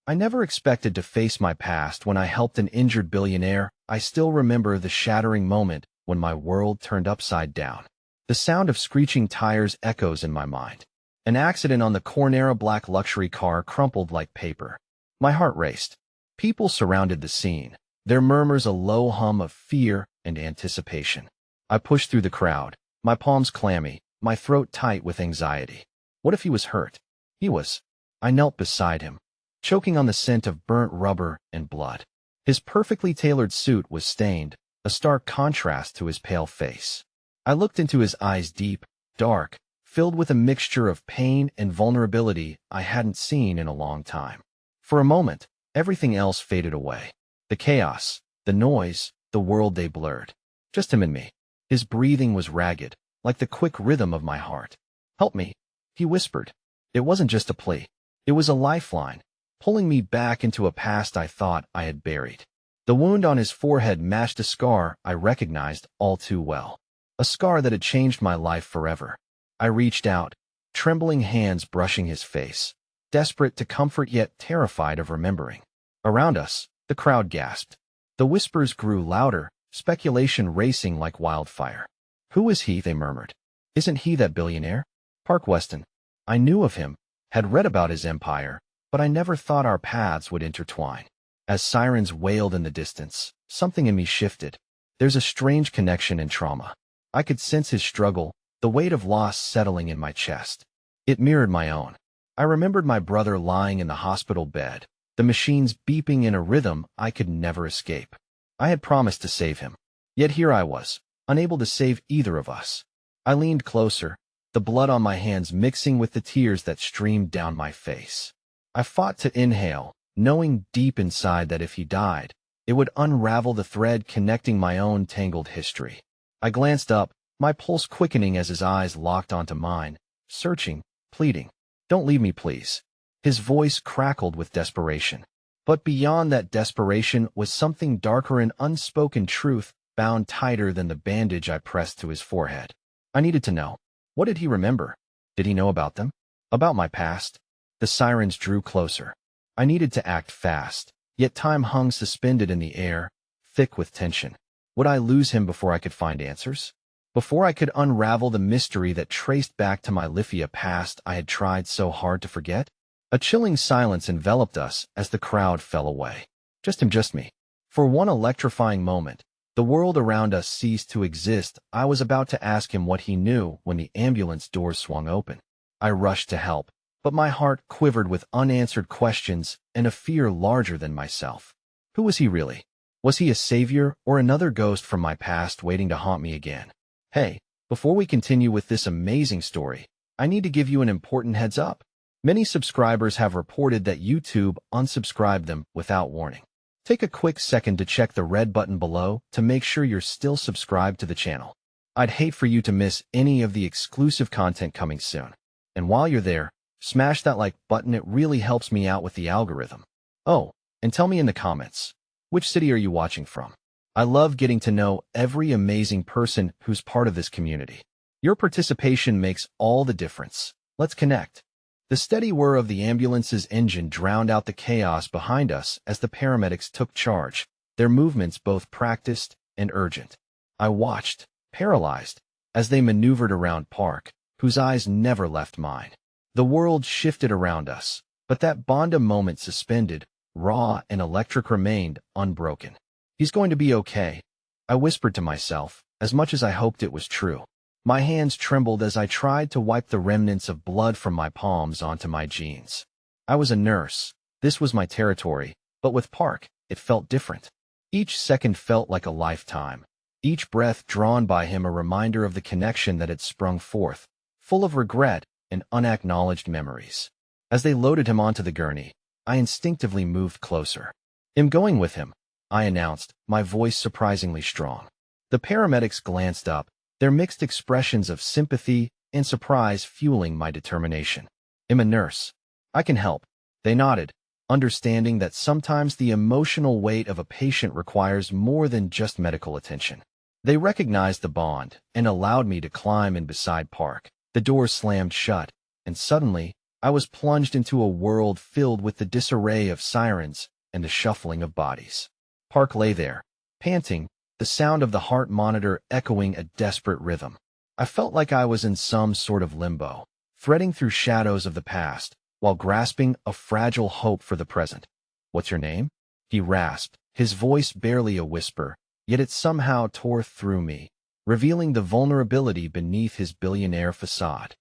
I never expected to face my past when I helped an injured billionaire. I still remember the shattering moment when my world turned upside down. The sound of screeching tires echoes in my mind. An accident on the Cornera black luxury car crumpled like paper. My heart raced. People surrounded the scene, their murmurs a low hum of fear and anticipation. I pushed through the crowd, my palms clammy, my throat tight with anxiety. What if he was hurt? He was. I knelt beside him, choking on the scent of burnt rubber and blood. His perfectly tailored suit was stained, a stark contrast to his pale face. I looked into his eyes deep, dark, filled with a mixture of pain and vulnerability I hadn't seen in a long time. For a moment, everything else faded away. The chaos, the noise, the world they blurred. Just him and me. His breathing was ragged, like the quick rhythm of my heart. "Help me," he whispered. It wasn't just a plea. It was a lifeline, pulling me back into a past I thought I had buried. The wound on his forehead matched a scar I recognized all too well. A scar that had changed my life forever. I reached out, trembling hands brushing his face, desperate to comfort yet terrified of remembering. Around us, the crowd gasped. The whispers grew louder, speculation racing like wildfire. "Who is he?" they murmured. "Isn't he that billionaire? Park Weston." I knew of him, had read about his empire, but I never thought our paths would intertwine. As sirens wailed in the distance, something in me shifted. There's a strange connection in trauma. I could sense his struggle, the weight of loss settling in my chest. It mirrored my own. I remembered my brother lying in the hospital bed, the machines beeping in a rhythm I could never escape. I had promised to save him. Yet here I was, unable to save either of us. I leaned closer, the blood on my hands mixing with the tears that streamed down my face. I fought to inhale, knowing deep inside that if he died, it would unravel the thread connecting my own tangled history. I glanced up, my pulse quickening as his eyes locked onto mine, searching, pleading. "Don't leave me, please." His voice crackled with desperation. But beyond that desperation was something darker, an unspoken truth bound tighter than the bandage I pressed to his forehead. I needed to know. What did he remember? Did he know about them? About my past? The sirens drew closer. I needed to act fast, yet time hung suspended in the air, thick with tension. Would I lose him before I could find answers? Before I could unravel the mystery that traced back to my Lithia past I had tried so hard to forget? A chilling silence enveloped us as the crowd fell away. Just him, just me. For one electrifying moment, the world around us ceased to exist. I was about to ask him what he knew when the ambulance doors swung open. I rushed to help, but my heart quivered with unanswered questions and a fear larger than myself. Who was he really? Was he a savior or another ghost from my past waiting to haunt me again? Hey, before we continue with this amazing story, I need to give you an important heads up. Many subscribers have reported that YouTube unsubscribed them without warning. Take a quick second to check the red button below to make sure you're still subscribed to the channel. I'd hate for you to miss any of the exclusive content coming soon. And while you're there, smash that like button. It really helps me out with the algorithm. Oh, and tell me in the comments, which city are you watching from? I love getting to know every amazing person who's part of this community. Your participation makes all the difference. Let's connect. The steady whir of the ambulance's engine drowned out the chaos behind us as the paramedics took charge, their movements both practiced and urgent. I watched, paralyzed, as they maneuvered around Park, whose eyes never left mine. The world shifted around us, but that Bonda moment suspended, raw and electric, remained unbroken. "He's going to be okay," I whispered to myself, as much as I hoped it was true. My hands trembled as I tried to wipe the remnants of blood from my palms onto my jeans. I was a nurse. This was my territory, but with Park, it felt different. Each second felt like a lifetime. Each breath drawn by him a reminder of the connection that had sprung forth, full of regret and unacknowledged memories. As they loaded him onto the gurney, I instinctively moved closer. "I'm going with him," I announced, my voice surprisingly strong. The paramedics glanced up, their mixed expressions of sympathy and surprise fueling my determination. "I'm a nurse. I can help." They nodded, understanding that sometimes the emotional weight of a patient requires more than just medical attention. They recognized the bond and allowed me to climb in beside Park. The door slammed shut, and suddenly, I was plunged into a world filled with the disarray of sirens and the shuffling of bodies. Park lay there, panting, the sound of the heart monitor echoing a desperate rhythm. I felt like I was in some sort of limbo, threading through shadows of the past, while grasping a fragile hope for the present. "What's your name?" he rasped, his voice barely a whisper, yet it somehow tore through me, revealing the vulnerability beneath his billionaire facade.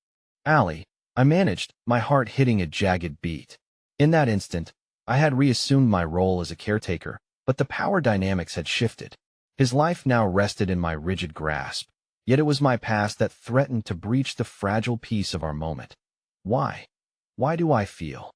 "Allie," I managed, my heart hitting a jagged beat. In that instant, I had reassumed my role as a caretaker, but the power dynamics had shifted. His life now rested in my rigid grasp, yet it was my past that threatened to breach the fragile peace of our moment. "Why? Why do I feel?"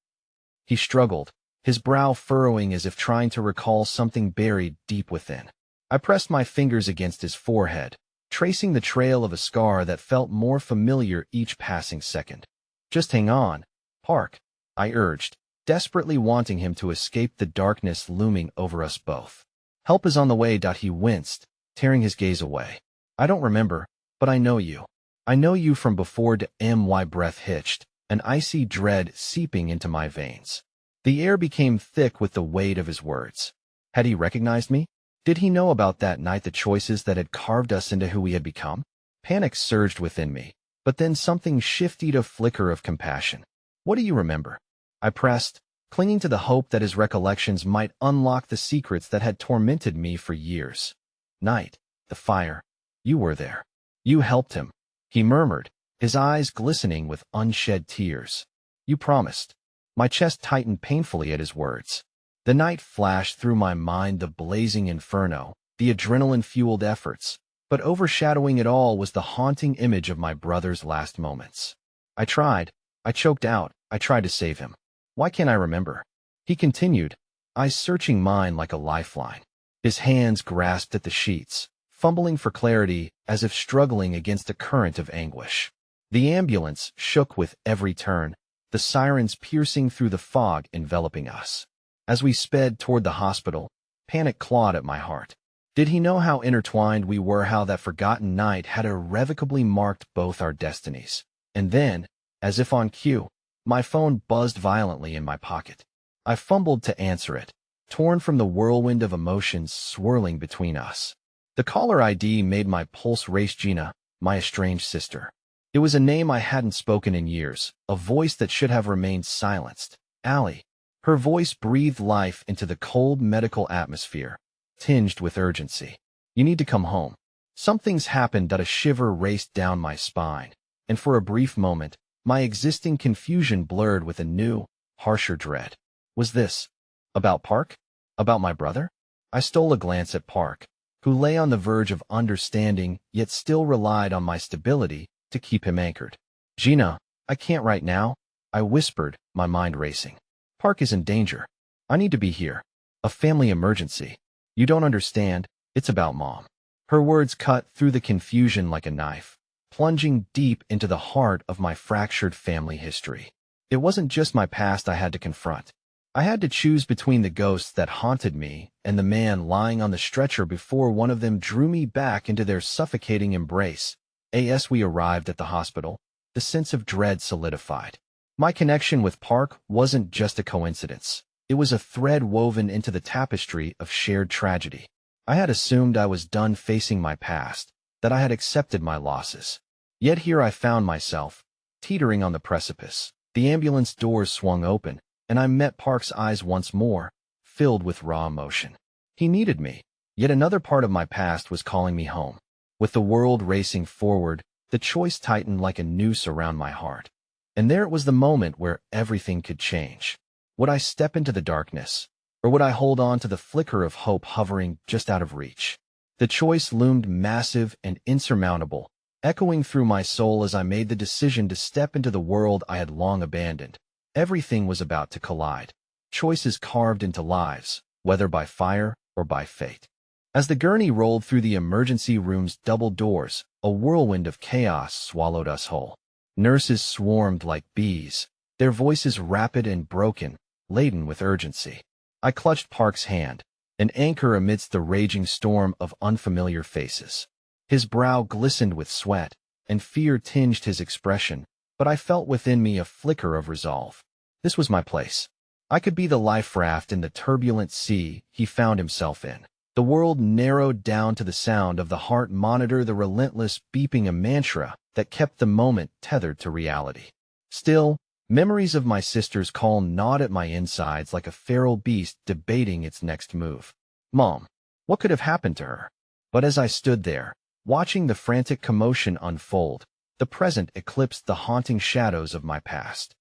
He struggled, his brow furrowing as if trying to recall something buried deep within. I pressed my fingers against his forehead, tracing the trail of a scar that felt more familiar each passing second. "Just hang on, Park," I urged, desperately wanting him to escape the darkness looming over us both. "Help is on the way." He winced, tearing his gaze away. "I don't remember, but I know you. I know you from before." My breath hitched, an icy dread seeping into my veins. The air became thick with the weight of his words. Had he recognized me? Did he know about that night, the choices that had carved us into who we had become? Panic surged within me, but then something shifted, a flicker of compassion. "What do you remember?" I pressed, clinging to the hope that his recollections might unlock the secrets that had tormented me for years. "Night, the fire. You were there. You helped him," he murmured, his eyes glistening with unshed tears. "You promised." My chest tightened painfully at his words. The night flashed through my mind, the blazing inferno, the adrenaline-fueled efforts, but overshadowing it all was the haunting image of my brother's last moments. I choked out, I tried to save him. "Why can't I remember?" he continued, eyes searching mine like a lifeline. His hands grasped at the sheets, fumbling for clarity as if struggling against a current of anguish. The ambulance shook with every turn, the sirens piercing through the fog enveloping us. As we sped toward the hospital, panic clawed at my heart. Did he know how intertwined we were, how that forgotten night had irrevocably marked both our destinies? And then, as if on cue, my phone buzzed violently in my pocket. I fumbled to answer it, torn from the whirlwind of emotions swirling between us. The caller ID made my pulse race. Gina, my estranged sister. It was a name I hadn't spoken in years, a voice that should have remained silenced. "Allie." Her voice breathed life into the cold medical atmosphere, tinged with urgency. "You need to come home. Something's happened." A shiver raced down my spine, and for a brief moment, my existing confusion blurred with a new, harsher dread. Was this about Park? About my brother? I stole a glance at Park, who lay on the verge of understanding yet still relied on my stability to keep him anchored. "Gina, I can't right now," I whispered, my mind racing. "Park is in danger. I need to be here. A family emergency. You don't understand, it's about Mom." Her words cut through the confusion like a knife, plunging deep into the heart of my fractured family history. It wasn't just my past I had to confront. I had to choose between the ghosts that haunted me and the man lying on the stretcher before one of them drew me back into their suffocating embrace. As we arrived at the hospital, the sense of dread solidified. My connection with Park wasn't just a coincidence. It was a thread woven into the tapestry of shared tragedy. I had assumed I was done facing my past, that I had accepted my losses. Yet here I found myself, teetering on the precipice. The ambulance doors swung open, and I met Park's eyes once more, filled with raw emotion. He needed me, yet another part of my past was calling me home. With the world racing forward, the choice tightened like a noose around my heart. And there it was, the moment where everything could change. Would I step into the darkness, or would I hold on to the flicker of hope hovering just out of reach? The choice loomed massive and insurmountable, echoing through my soul as I made the decision to step into the world I had long abandoned. Everything was about to collide. Choices carved into lives, whether by fire or by fate. As the gurney rolled through the emergency room's double doors, a whirlwind of chaos swallowed us whole. Nurses swarmed like bees, their voices rapid and broken, laden with urgency. I clutched Park's hand, an anchor amidst the raging storm of unfamiliar faces. His brow glistened with sweat, and fear tinged his expression, but I felt within me a flicker of resolve. This was my place. I could be the life raft in the turbulent sea he found himself in. The world narrowed down to the sound of the heart monitor, the relentless beeping, a mantra that kept the moment tethered to reality. Still, memories of my sister's call gnawed at my insides like a feral beast debating its next move. Mom, what could have happened to her? But as I stood there, watching the frantic commotion unfold, the present eclipsed the haunting shadows of my past.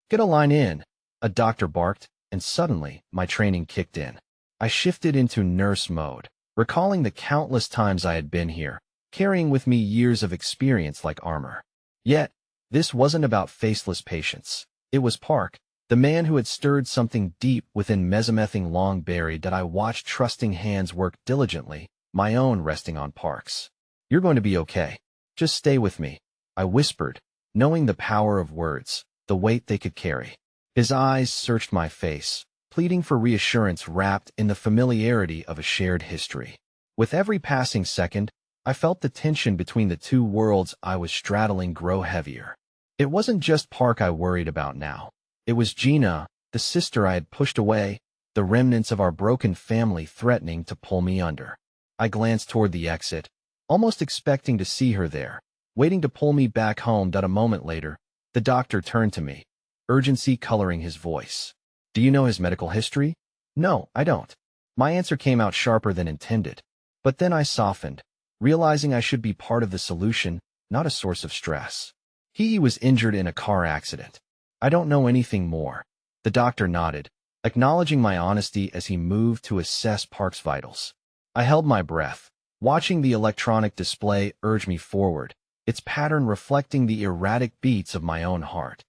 Get a line in, a doctor barked, and suddenly my training kicked in. I shifted into nurse mode, recalling the countless times I had been here, carrying with me years of experience like armor. Yet, this wasn't about faceless patients. It was Park, the man who had stirred something deep within mesomething long buried that I watched trusting hands work diligently, my own resting on Park's. You're going to be okay. Just stay with me, I whispered, knowing the power of words, the weight they could carry. His eyes searched my face, pleading for reassurance wrapped in the familiarity of a shared history. With every passing second, I felt the tension between the two worlds I was straddling grow heavier. It wasn't just Park I worried about now. It was Gina, the sister I had pushed away, the remnants of our broken family threatening to pull me under. I glanced toward the exit, almost expecting to see her there, waiting to pull me back home. A moment later, the doctor turned to me, urgency coloring his voice. Do you know his medical history? No, I don't. My answer came out sharper than intended. But then I softened, realizing I should be part of the solution, not a source of stress. He was injured in a car accident. I don't know anything more. The doctor nodded, acknowledging my honesty as he moved to assess Park's vitals. I held my breath, watching the electronic display urge me forward, its pattern reflecting the erratic beats of my own heart.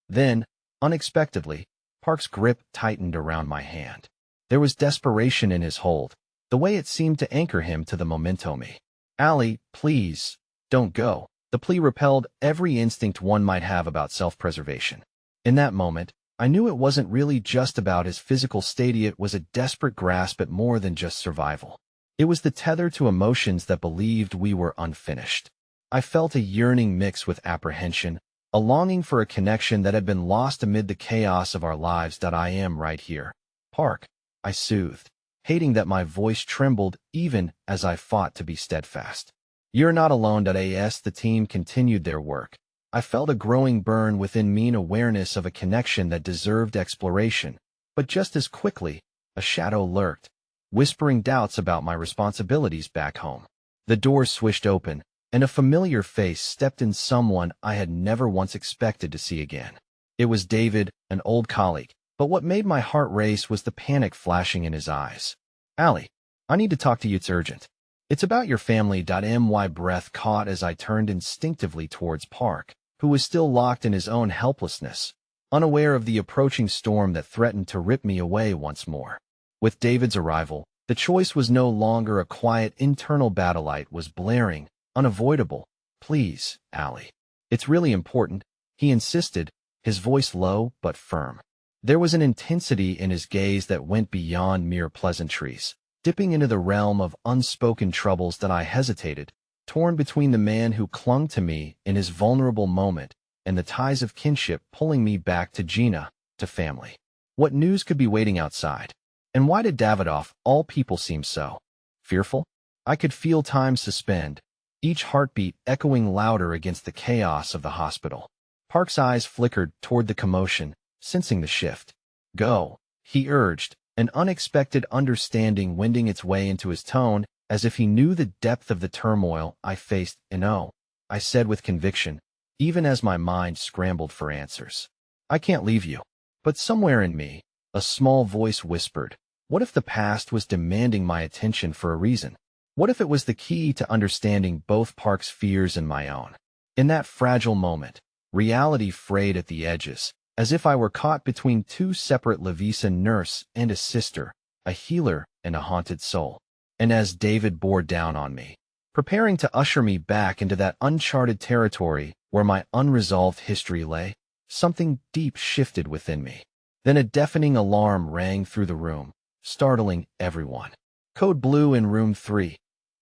Then, unexpectedly, Park's grip tightened around my hand. There was desperation in his hold, the way it seemed to anchor him to the memento me. Allie, please, don't go. The plea repelled every instinct one might have about self-preservation. In that moment, I knew it wasn't really just about his physical state. It was a desperate grasp at more than just survival. It was the tether to emotions that believed we were unfinished. I felt a yearning mix with apprehension, a longing for a connection that had been lost amid the chaos of our lives. I am right here, Park, I soothed, hating that my voice trembled even as I fought to be steadfast. You're not alone. As the team continued their work, I felt a growing burn within me, an awareness of a connection that deserved exploration, but just as quickly, a shadow lurked, whispering doubts about my responsibilities back home. The door swished open, and a familiar face stepped in, someone I had never once expected to see again. It was David, an old colleague, but what made my heart race was the panic flashing in his eyes. Allie, I need to talk to you. It's urgent. It's about your family. My breath caught as I turned instinctively towards Park, who was still locked in his own helplessness, unaware of the approaching storm that threatened to rip me away once more. With David's arrival, the choice was no longer a quiet internal battle. It was blaring, unavoidable. Please, Allie. It's really important, he insisted, his voice low but firm. There was an intensity in his gaze that went beyond mere pleasantries, dipping into the realm of unspoken troubles. I hesitated, torn between the man who clung to me in his vulnerable moment and the ties of kinship pulling me back to Gina, to family. What news could be waiting outside? And why did Davidoff, all people, seem so fearful? I could feel time suspend, each heartbeat echoing louder against the chaos of the hospital. Park's eyes flickered toward the commotion, sensing the shift. Go, he urged, an unexpected understanding wending its way into his tone, as if he knew the depth of the turmoil I faced. No, I said with conviction, even as my mind scrambled for answers. I can't leave you. But somewhere in me, a small voice whispered, what if the past was demanding my attention for a reason? What if it was the key to understanding both Park's fears and my own? In that fragile moment, reality frayed at the edges, as if I were caught between two separate lives, a nurse and a sister, a healer and a haunted soul. And as David bore down on me, preparing to usher me back into that uncharted territory where my unresolved history lay, something deep shifted within me. Then a deafening alarm rang through the room, startling everyone. Code Blue in room 3,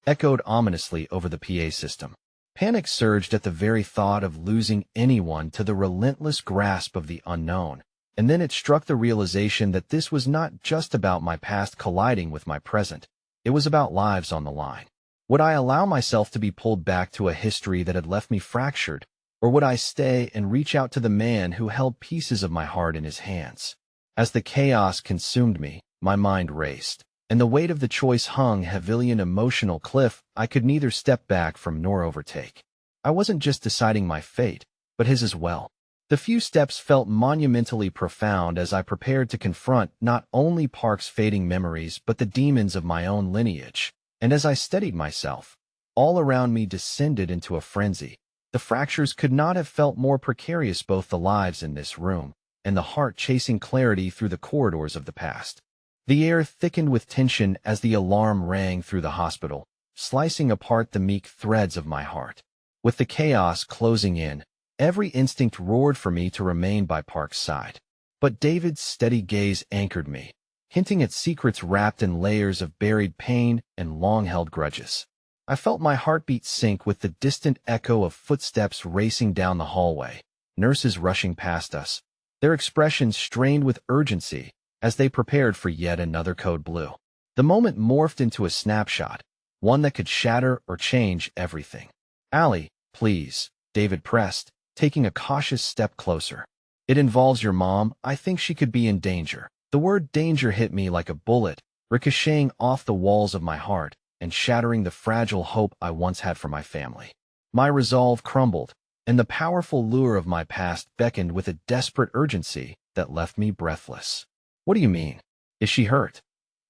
echoed ominously over the PA system. Panic surged at the very thought of losing anyone to the relentless grasp of the unknown. And then it struck the realization that this was not just about my past colliding with my present. It was about lives on the line. Would I allow myself to be pulled back to a history that had left me fractured, or would I stay and reach out to the man who held pieces of my heart in his hands? As the chaos consumed me, my mind raced, and the weight of the choice hung heavily an emotional cliff I could neither step back from nor overtake. I wasn't just deciding my fate, but his as well. The few steps felt monumentally profound as I prepared to confront not only Park's fading memories but the demons of my own lineage. And as I steadied myself, all around me descended into a frenzy. The fractures could not have felt more precarious, both the lives in this room and the heart chasing clarity through the corridors of the past. The air thickened with tension as the alarm rang through the hospital, slicing apart the meek threads of my heart. With the chaos closing in, every instinct roared for me to remain by Park's side. But David's steady gaze anchored me, hinting at secrets wrapped in layers of buried pain and long-held grudges. I felt my heartbeat sync with the distant echo of footsteps racing down the hallway, nurses rushing past us, their expressions strained with urgency as they prepared for yet another code blue. The moment morphed into a snapshot, one that could shatter or change everything. "Allie, please," David pressed, taking a cautious step closer. "It involves your mom. I think she could be in danger." The word danger hit me like a bullet, ricocheting off the walls of my heart and shattering the fragile hope I once had for my family. My resolve crumbled, and the powerful lure of my past beckoned with a desperate urgency that left me breathless. "What do you mean? Is she hurt?"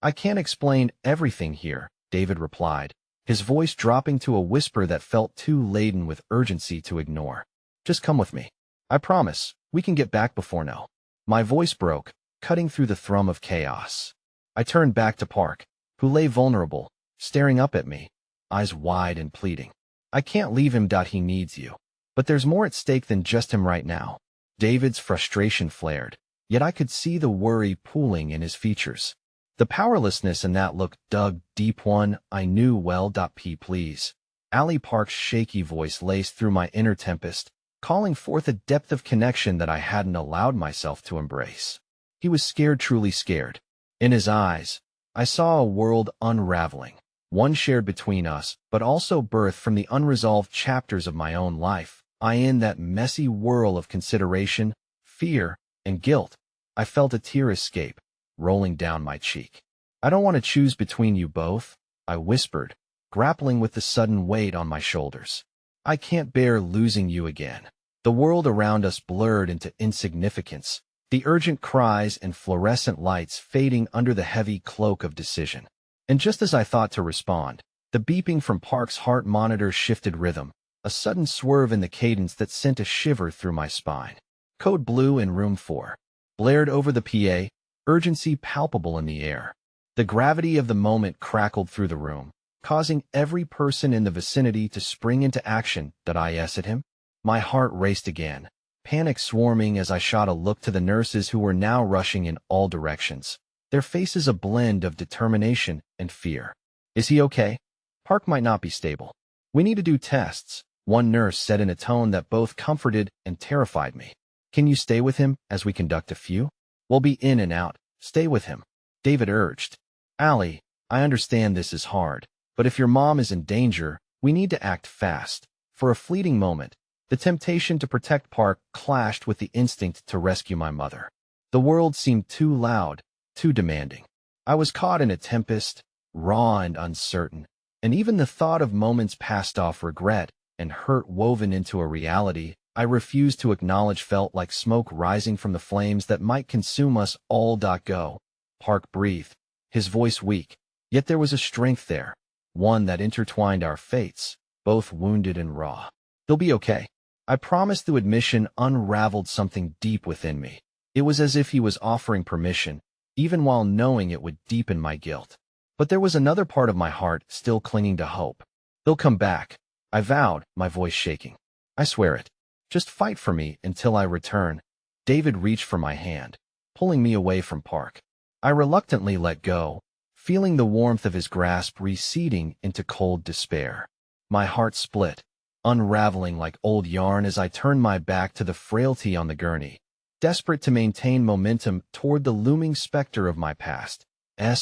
"I can't explain everything here," David replied, his voice dropping to a whisper that felt too laden with urgency to ignore. "Just come with me. I promise, we can get back before now." My voice broke, cutting through the thrum of chaos. I turned back to Park, who lay vulnerable, staring up at me, eyes wide and pleading. "I can't leave him. He needs you. But there's more at stake than just him right now." David's frustration flared, yet I could see the worry pooling in his features. The powerlessness in that look dug deep. "One I knew well. Please." Allie Park's shaky voice laced through my inner tempest, calling forth a depth of connection that I hadn't allowed myself to embrace. He was scared, truly scared. In his eyes, I saw a world unraveling, one shared between us, but also birthed from the unresolved chapters of my own life. In that messy whirl of consideration, fear, and guilt, I felt a tear escape, rolling down my cheek. "I don't want to choose between you both," I whispered, grappling with the sudden weight on my shoulders. "I can't bear losing you again." The world around us blurred into insignificance, the urgent cries and fluorescent lights fading under the heavy cloak of decision. And just as I thought to respond, the beeping from Park's heart monitor shifted rhythm, a sudden swerve in the cadence that sent a shiver through my spine. "Code Blue in Room 4. Blared over the PA, urgency palpable in the air. The gravity of the moment crackled through the room, causing every person in the vicinity to spring into action. Did I yes at him? My heart raced again, panic swarming as I shot a look to the nurses who were now rushing in all directions, their faces a blend of determination and fear. "Is he okay? Park might not be stable. We need to do tests," one nurse said in a tone that both comforted and terrified me. "Can you stay with him as we conduct a few?" "We'll be in and out. Stay with him," David urged. "Allie, I understand this is hard, but if your mom is in danger, we need to act fast." For a fleeting moment, the temptation to protect Park clashed with the instinct to rescue my mother. The world seemed too loud, too demanding. I was caught in a tempest, raw and uncertain, and even the thought of moments passed off regret and hurt woven into a reality I refused to acknowledge felt like smoke rising from the flames that might consume us all. "Go." Park breathed, his voice weak, yet there was a strength there, one that intertwined our fates, both wounded and raw. "He'll be okay." I promised. The admission unraveled something deep within me. It was as if he was offering permission, even while knowing it would deepen my guilt. But there was another part of my heart still clinging to hope. "He'll come back," I vowed, my voice shaking. "I swear it. Just fight for me until I return." David reached for my hand, pulling me away from Park. I reluctantly let go, feeling the warmth of his grasp receding into cold despair. My heart split. unraveling like old yarn as I turned my back to the frailty on the gurney. Desperate to maintain momentum toward the looming specter of my past,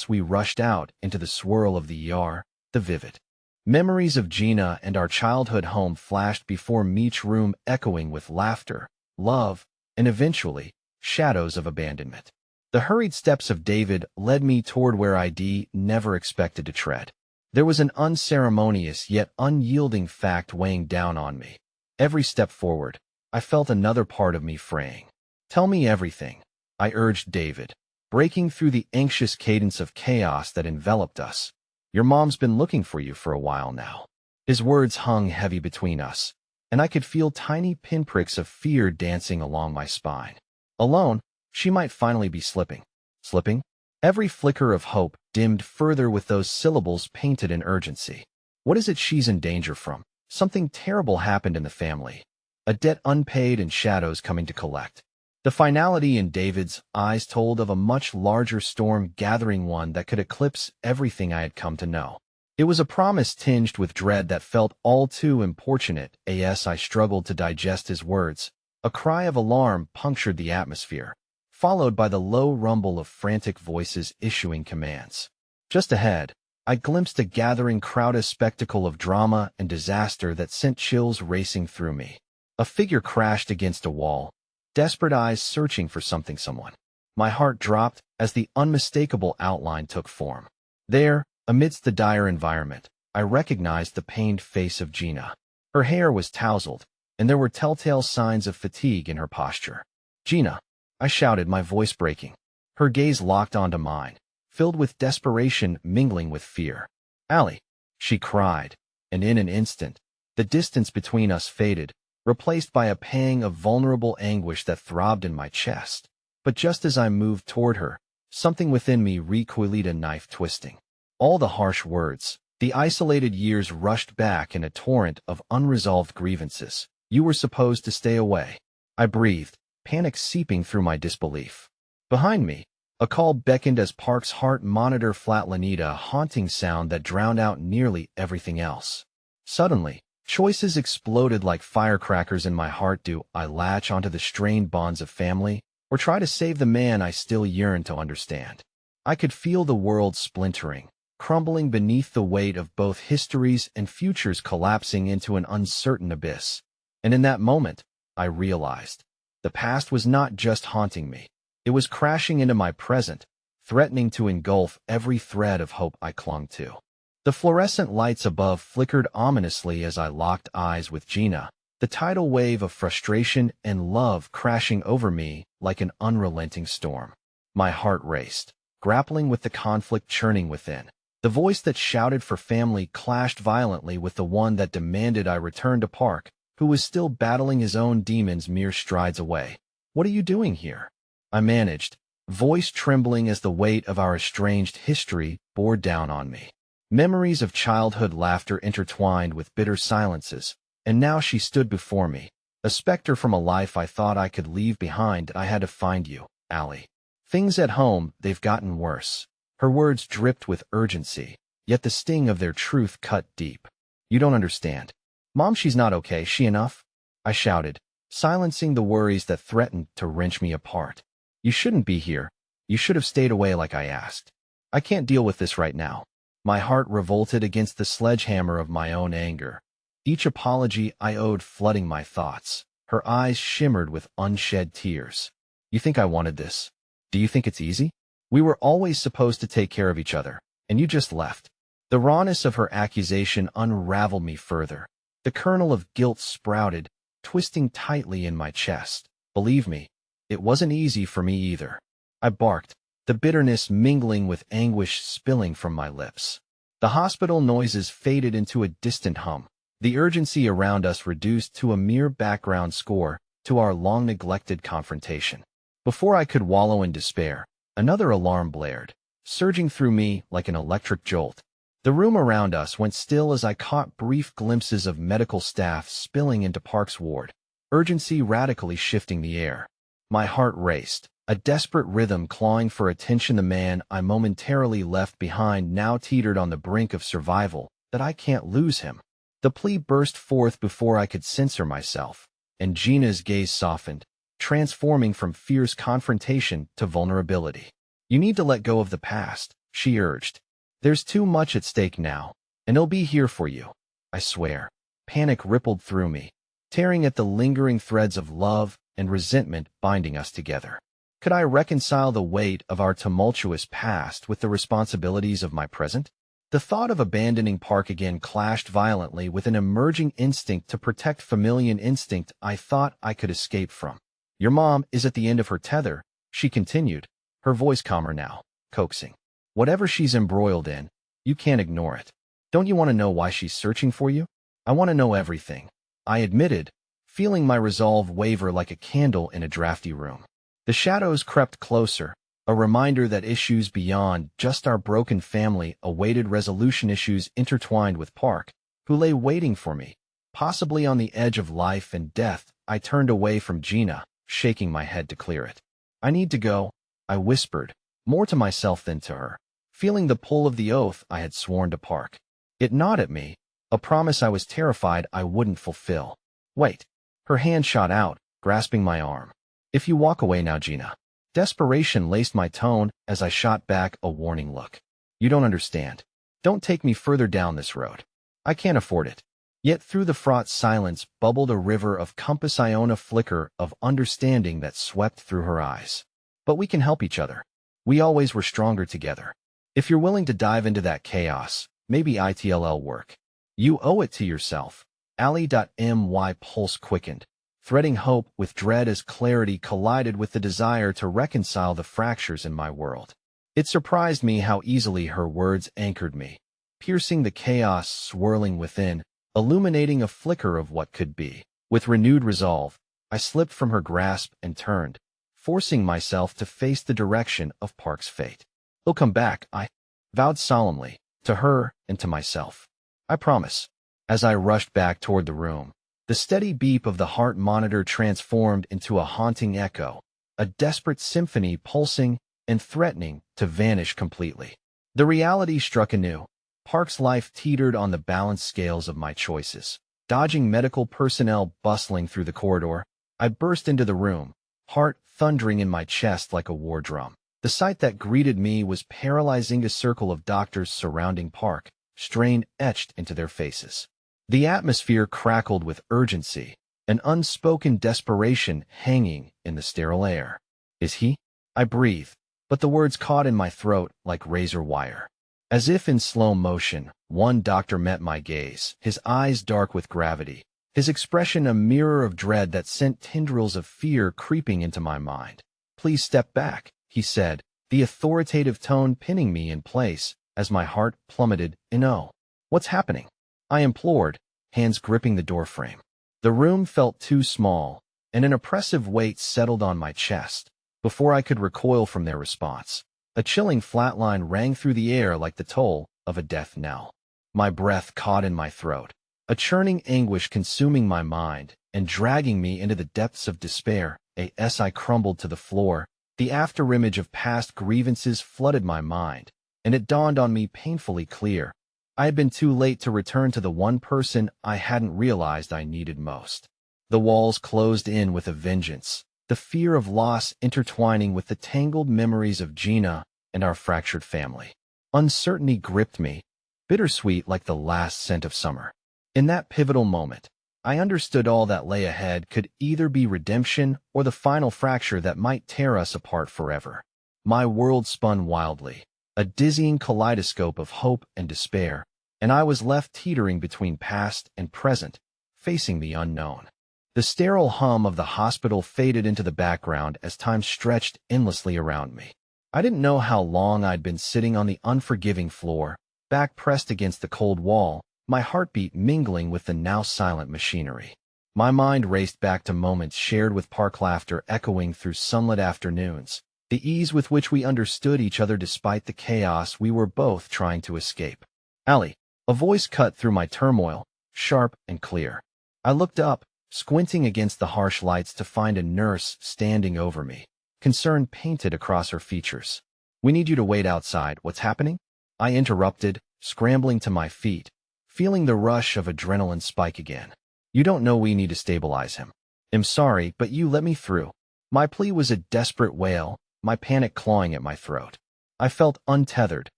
we rushed out into the swirl of the ER, the vivid. Memories of Gina and our childhood home flashed before Meech's room, echoing with laughter, love, and eventually, shadows of abandonment. The hurried steps of David led me toward where I'd never expected to tread. There was an unceremonious yet unyielding fact weighing down on me. Every step forward, I felt another part of me fraying. "Tell me everything," I urged David, breaking through the anxious cadence of chaos that enveloped us. "Your mom's been looking for you for a while now." His words hung heavy between us, and I could feel tiny pinpricks of fear dancing along my spine. Alone, she might finally be slipping. Slipping? Every flicker of hope dimmed further with those syllables painted in urgency. What is it she's in danger from? Something terrible happened in the family. A debt unpaid and shadows coming to collect. The finality in David's eyes told of a much larger storm gathering, one that could eclipse everything I had come to know. It was a promise tinged with dread that felt all too importunate. I struggled to digest his words. A cry of alarm punctured the atmosphere, followed by the low rumble of frantic voices issuing commands. Just ahead, I glimpsed a gathering crowd, a spectacle of drama and disaster that sent chills racing through me. A figure crashed against a wall, desperate eyes searching for someone. My heart dropped as the unmistakable outline took form. There, amidst the dire environment, I recognized the pained face of Gina. Her hair was tousled, and there were telltale signs of fatigue in her posture. "Gina," I shouted, my voice breaking. Her gaze locked onto mine, filled with desperation mingling with fear. "Allie," she cried, and in an instant, the distance between us faded, replaced by a pang of vulnerable anguish that throbbed in my chest. But just as I moved toward her, something within me recoiled, a knife twisting. All the harsh words, the isolated years rushed back in a torrent of unresolved grievances. "You were supposed to stay away," I breathed, panic seeping through my disbelief. Behind me, a call beckoned as Park's heart monitor flatlined, a haunting sound that drowned out nearly everything else. Suddenly, choices exploded like firecrackers in my heart. Do I latch onto the strained bonds of family, or try to save the man I still yearned to understand? I could feel the world splintering, crumbling beneath the weight of both histories and futures collapsing into an uncertain abyss. And in that moment, I realized the past was not just haunting me. It was crashing into my present, threatening to engulf every thread of hope I clung to. The fluorescent lights above flickered ominously as I locked eyes with Gina, the tidal wave of frustration and love crashing over me like an unrelenting storm. My heart raced, grappling with the conflict churning within. The voice that shouted for family clashed violently with the one that demanded I return to Park, who was still battling his own demons mere strides away. "What are you doing here?" I managed, voice trembling as the weight of our estranged history bore down on me. Memories of childhood laughter intertwined with bitter silences, and now she stood before me, a specter from a life I thought I could leave behind. "I had to find you, Allie. Things at home, they've gotten worse." Her words dripped with urgency, yet the sting of their truth cut deep. "You don't understand. Mom, she's not okay, she enough?" I shouted, silencing the worries that threatened to wrench me apart. "You shouldn't be here. You should have stayed away like I asked. I can't deal with this right now." My heart revolted against the sledgehammer of my own anger, each apology I owed flooding my thoughts. Her eyes shimmered with unshed tears. "You think I wanted this? Do you think it's easy? We were always supposed to take care of each other, and you just left." The rawness of her accusation unraveled me further. The kernel of guilt sprouted, twisting tightly in my chest. "Believe me, it wasn't easy for me either," I barked, the bitterness mingling with anguish spilling from my lips. The hospital noises faded into a distant hum, the urgency around us reduced to a mere background score to our long-neglected confrontation. Before I could wallow in despair, another alarm blared, surging through me like an electric jolt. The room around us went still as I caught brief glimpses of medical staff spilling into Park's ward, urgency radically shifting the air. My heart raced, a desperate rhythm clawing for attention. The man I momentarily left behind now teetered on the brink of survival. That I can't lose him. The plea burst forth before I could censor myself, and Gina's gaze softened, transforming from fierce confrontation to vulnerability. You need to let go of the past, she urged. There's too much at stake now, and it'll be here for you. I swear. Panic rippled through me, tearing at the lingering threads of love and resentment binding us together. Could I reconcile the weight of our tumultuous past with the responsibilities of my present? The thought of abandoning Park again clashed violently with an emerging instinct to protect familial instinct I thought I could escape from. Your mom is at the end of her tether, she continued, her voice calmer now, coaxing. Whatever she's embroiled in, you can't ignore it. Don't you want to know why she's searching for you? I want to know everything, I admitted, feeling my resolve waver like a candle in a drafty room. The shadows crept closer, a reminder that issues beyond just our broken family awaited resolution, issues intertwined with Park, who lay waiting for me, possibly on the edge of life and death. I turned away from Gina, shaking my head to clear it. I need to go, I whispered, more to myself than to her, feeling the pull of the oath I had sworn to Park. It gnawed at me, a promise I was terrified I wouldn't fulfill. Wait. Her hand shot out, grasping my arm. If you walk away now, Gina. Desperation laced my tone as I shot back a warning look. You don't understand. Don't take me further down this road. I can't afford it. Yet through the fraught silence bubbled a river of compass Iona flicker of understanding that swept through her eyes. But we can help each other. We always were stronger together. If you're willing to dive into that chaos, maybe ITLL work. You owe it to yourself. Ali.my pulse quickened, threading hope with dread as clarity collided with the desire to reconcile the fractures in my world. It surprised me how easily her words anchored me, piercing the chaos swirling within, illuminating a flicker of what could be. With renewed resolve, I slipped from her grasp and turned, forcing myself to face the direction of Park's fate. He'll come back, I vowed solemnly, to her and to myself. I promise. As I rushed back toward the room, the steady beep of the heart monitor transformed into a haunting echo, a desperate symphony pulsing and threatening to vanish completely. The reality struck anew. Park's life teetered on the balance scales of my choices. Dodging medical personnel bustling through the corridor, I burst into the room, heart thundering in my chest like a war drum. The sight that greeted me was paralyzing. A circle of doctors surrounding Park, strain etched into their faces. The atmosphere crackled with urgency, an unspoken desperation hanging in the sterile air. Is he? I breathed, but the words caught in my throat like razor wire. As if in slow motion, one doctor met my gaze, his eyes dark with gravity, his expression a mirror of dread that sent tendrils of fear creeping into my mind. Please step back, he said, the authoritative tone pinning me in place as my heart plummeted in awe. What's happening? I implored, hands gripping the doorframe. The room felt too small, and an oppressive weight settled on my chest. Before I could recoil from their response, a chilling flatline rang through the air like the toll of a death knell. My breath caught in my throat, a churning anguish consuming my mind and dragging me into the depths of despair. As I crumbled to the floor, the afterimage of past grievances flooded my mind, and it dawned on me painfully clear. I had been too late to return to the one person I hadn't realized I needed most. The walls closed in with a vengeance, the fear of loss intertwining with the tangled memories of Gina and our fractured family. Uncertainty gripped me, bittersweet like the last scent of summer. In that pivotal moment, I understood all that lay ahead could either be redemption or the final fracture that might tear us apart forever. My world spun wildly, a dizzying kaleidoscope of hope and despair, and I was left teetering between past and present, facing the unknown. The sterile hum of the hospital faded into the background as time stretched endlessly around me. I didn't know how long I'd been sitting on the unforgiving floor, back pressed against the cold wall, my heartbeat mingling with the now silent machinery. My mind raced back to moments shared with Park, laughter echoing through sunlit afternoons, the ease with which we understood each other despite the chaos we were both trying to escape. Allie, a voice cut through my turmoil, sharp and clear. I looked up, squinting against the harsh lights to find a nurse standing over me, concern painted across her features. We need you to wait outside. What's happening? I interrupted, scrambling to my feet, feeling the rush of adrenaline spike again. You don't know we need to stabilize him. I'm sorry, but you let me through. My plea was a desperate wail, my panic clawing at my throat. I felt untethered,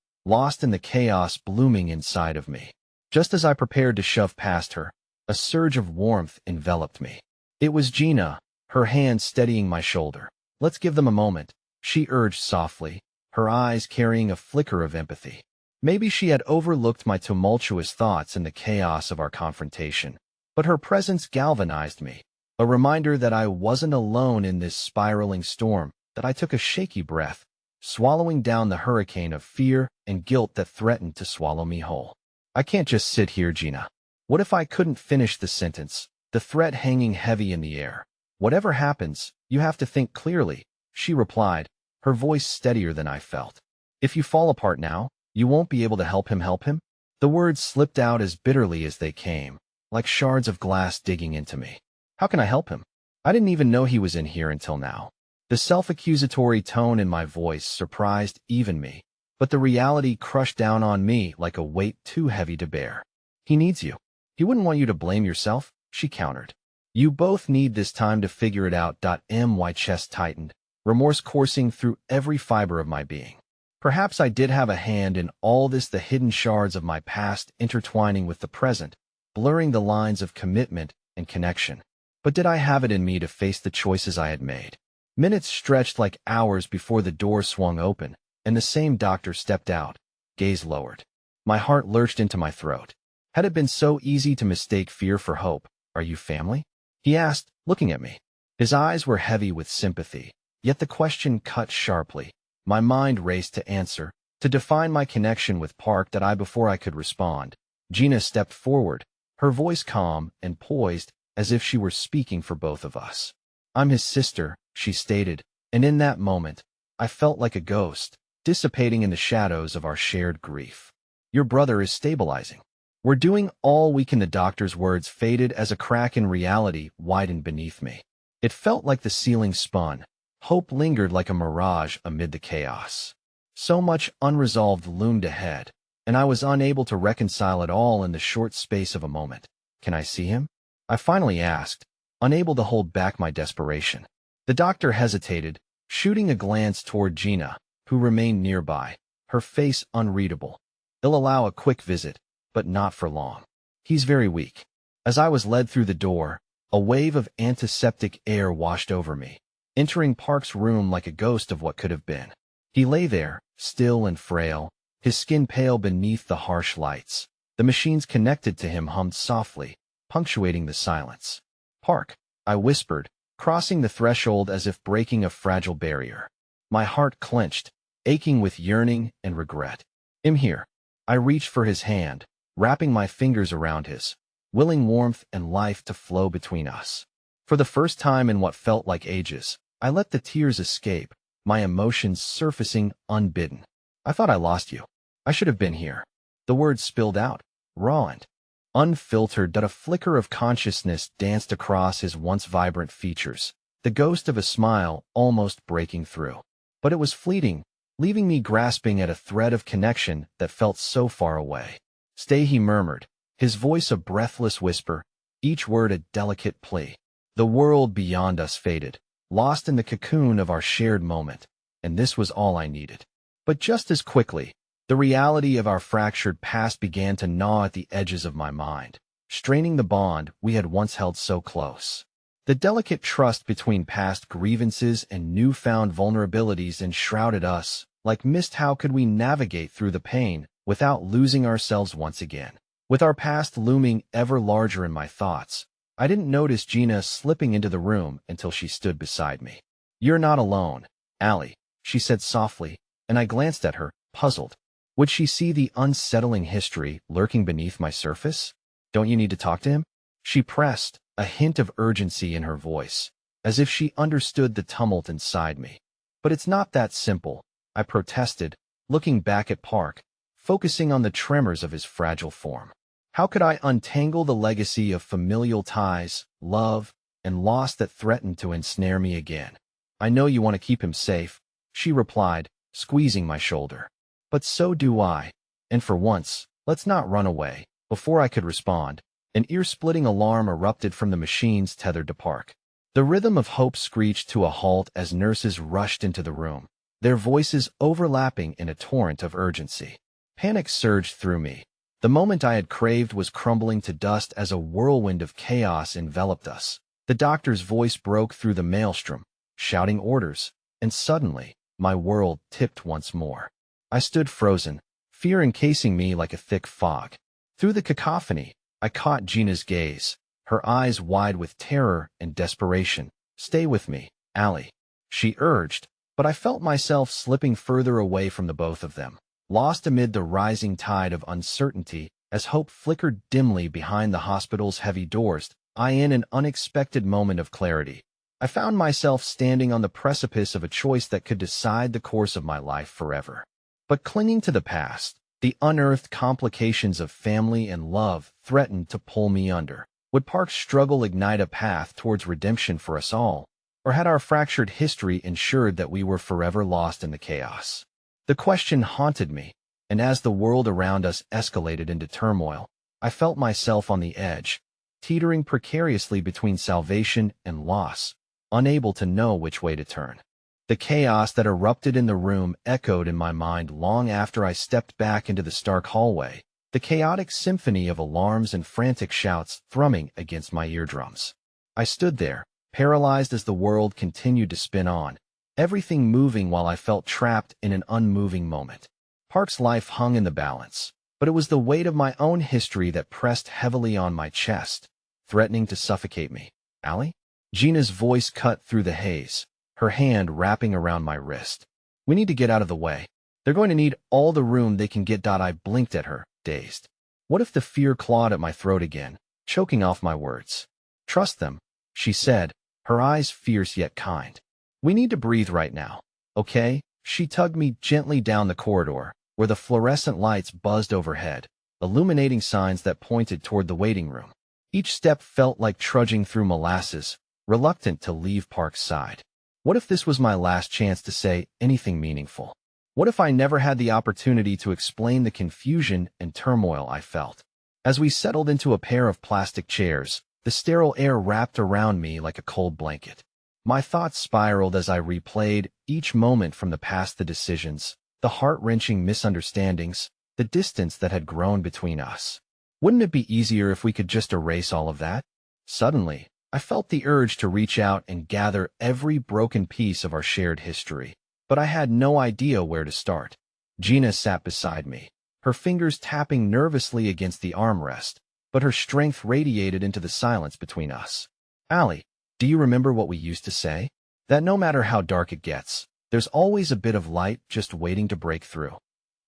lost in the chaos blooming inside of me. Just as I prepared to shove past her, a surge of warmth enveloped me. It was Gina, her hand steadying my shoulder. Let's give them a moment, she urged softly, her eyes carrying a flicker of empathy. Maybe she had overlooked my tumultuous thoughts in the chaos of our confrontation, but her presence galvanized me, a reminder that I wasn't alone in this spiraling storm. That I took a shaky breath, swallowing down the hurricane of fear and guilt that threatened to swallow me whole. I can't just sit here, Gina. What if I couldn't finish the sentence, the threat hanging heavy in the air? Whatever happens, you have to think clearly, she replied, her voice steadier than I felt. If you fall apart now, you won't be able to help him. The words slipped out as bitterly as they came, like shards of glass digging into me. How can I help him? I didn't even know he was in here until now. The self-accusatory tone in my voice surprised even me, but the reality crushed down on me like a weight too heavy to bear. He needs you. He wouldn't want you to blame yourself, she countered. You both need this time to figure it out. My chest tightened, remorse coursing through every fiber of my being. Perhaps I did have a hand in all this, the hidden shards of my past intertwining with the present, blurring the lines of commitment and connection. But did I have it in me to face the choices I had made? Minutes stretched like hours before the door swung open, and the same doctor stepped out, gaze lowered. My heart lurched into my throat. Had it been so easy to mistake fear for hope? Are you family? He asked, looking at me. His eyes were heavy with sympathy, yet the question cut sharply. My mind raced to answer, to define my connection with Park before I could respond. Gina stepped forward, her voice calm and poised, as if she were speaking for both of us. I'm his sister, she stated, and in that moment, I felt like a ghost, dissipating in the shadows of our shared grief. Your brother is stabilizing. We're doing all we can. The doctor's words faded as a crack in reality widened beneath me. It felt like the ceiling spun. Hope lingered like a mirage amid the chaos. So much unresolved loomed ahead, and I was unable to reconcile it all in the short space of a moment. Can I see him? I finally asked, unable to hold back my desperation. The doctor hesitated, shooting a glance toward Gina, who remained nearby, her face unreadable. He'll allow a quick visit, but not for long. He's very weak. As I was led through the door, a wave of antiseptic air washed over me, entering Park's room like a ghost of what could have been. He lay there, still and frail, his skin pale beneath the harsh lights. The machines connected to him hummed softly, punctuating the silence. Park, I whispered, crossing the threshold as if breaking a fragile barrier. My heart clenched, aching with yearning and regret. I'm here. I reached for his hand, wrapping my fingers around his, willing warmth and life to flow between us. For the first time in what felt like ages, I let the tears escape, my emotions surfacing unbidden. I thought I lost you. I should have been here. The words spilled out, raw and unfiltered. A flicker of consciousness danced across his once vibrant features, the ghost of a smile almost breaking through. But it was fleeting, leaving me grasping at a thread of connection that felt so far away. Stay, he murmured, his voice a breathless whisper, each word a delicate plea. The world beyond us faded, lost in the cocoon of our shared moment, and this was all I needed. But just as quickly, the reality of our fractured past began to gnaw at the edges of my mind, straining the bond we had once held so close. The delicate trust between past grievances and newfound vulnerabilities enshrouded us, like mist. How could we navigate through the pain without losing ourselves once again? With our past looming ever larger in my thoughts, I didn't notice Gina slipping into the room until she stood beside me. You're not alone, Allie, she said softly, and I glanced at her, puzzled. Would she see the unsettling history lurking beneath my surface? Don't you need to talk to him? She pressed, a hint of urgency in her voice, as if she understood the tumult inside me. But it's not that simple, I protested, looking back at Park, focusing on the tremors of his fragile form. How could I untangle the legacy of familial ties, love, and loss that threatened to ensnare me again? I know you want to keep him safe, she replied, squeezing my shoulder. But so do I, and for once, let's not run away, Before I could respond, an ear-splitting alarm erupted from the machines tethered to Park. The rhythm of hope screeched to a halt as nurses rushed into the room, their voices overlapping in a torrent of urgency. Panic surged through me. The moment I had craved was crumbling to dust as a whirlwind of chaos enveloped us. The doctor's voice broke through the maelstrom, shouting orders, and suddenly, my world tipped once more. I stood frozen, fear encasing me like a thick fog. Through the cacophony, I caught Gina's gaze, her eyes wide with terror and desperation. "Stay with me, Allie," she urged, but I felt myself slipping further away from the both of them, lost amid the rising tide of uncertainty as hope flickered dimly behind the hospital's heavy doors. In an unexpected moment of clarity, I found myself standing on the precipice of a choice that could decide the course of my life forever. But clinging to the past, the unearthed complications of family and love threatened to pull me under. Would Park's struggle ignite a path towards redemption for us all, or had our fractured history ensured that we were forever lost in the chaos? The question haunted me, and as the world around us escalated into turmoil, I felt myself on the edge, teetering precariously between salvation and loss, unable to know which way to turn. The chaos that erupted in the room echoed in my mind long after I stepped back into the stark hallway, the chaotic symphony of alarms and frantic shouts thrumming against my eardrums. I stood there, paralyzed as the world continued to spin on, everything moving while I felt trapped in an unmoving moment. Park's life hung in the balance, but it was the weight of my own history that pressed heavily on my chest, threatening to suffocate me. "Allie?" Gina's voice cut through the haze, her hand wrapping around my wrist. "We need to get out of the way. They're going to need all the room they can get." I blinked at her, dazed. What if the fear clawed at my throat again, choking off my words? "Trust them," she said, her eyes fierce yet kind. "We need to breathe right now, okay?" She tugged me gently down the corridor, where the fluorescent lights buzzed overhead, illuminating signs that pointed toward the waiting room. Each step felt like trudging through molasses, reluctant to leave Park's side. What if this was my last chance to say anything meaningful? What if I never had the opportunity to explain the confusion and turmoil I felt? As we settled into a pair of plastic chairs, the sterile air wrapped around me like a cold blanket. My thoughts spiraled as I replayed each moment from the past, the decisions, the heart-wrenching misunderstandings, the distance that had grown between us. Wouldn't it be easier if we could just erase all of that? Suddenly, I felt the urge to reach out and gather every broken piece of our shared history, but I had no idea where to start. Gina sat beside me, her fingers tapping nervously against the armrest, but her strength radiated into the silence between us. "Allie, do you remember what we used to say? That no matter how dark it gets, there's always a bit of light just waiting to break through."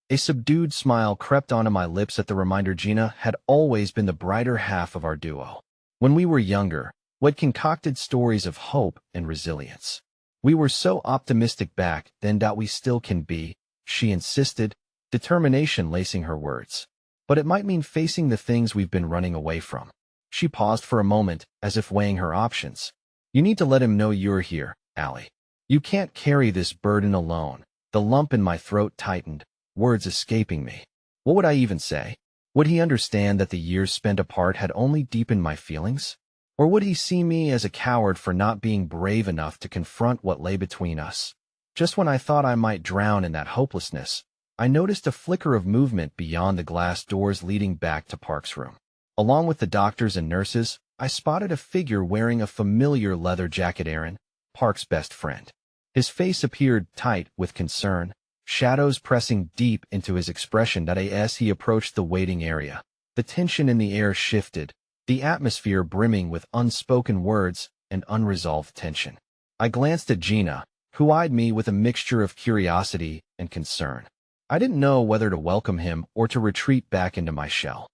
A subdued smile crept onto my lips at the reminder. Gina had always been the brighter half of our duo. When we were younger, we'd concocted stories of hope and resilience. "We were so optimistic back then that we still can be," she insisted, determination lacing her words. "But it might mean facing the things we've been running away from." She paused for a moment, as if weighing her options. "You need to let him know you're here, Allie. You can't carry this burden alone." The lump in my throat tightened, words escaping me. What would I even say? Would he understand that the years spent apart had only deepened my feelings? Or would he see me as a coward for not being brave enough to confront what lay between us? Just when I thought I might drown in that hopelessness, I noticed a flicker of movement beyond the glass doors leading back to Park's room. Along with the doctors and nurses, I spotted a figure wearing a familiar leather jacket. Aaron, Park's best friend. His face appeared tight with concern, shadows pressing deep into his expression. As he approached the waiting area, the tension in the air shifted, the atmosphere brimming with unspoken words and unresolved tension. I glanced at Gina, who eyed me with a mixture of curiosity and concern. I didn't know whether to welcome him or to retreat back into my shell.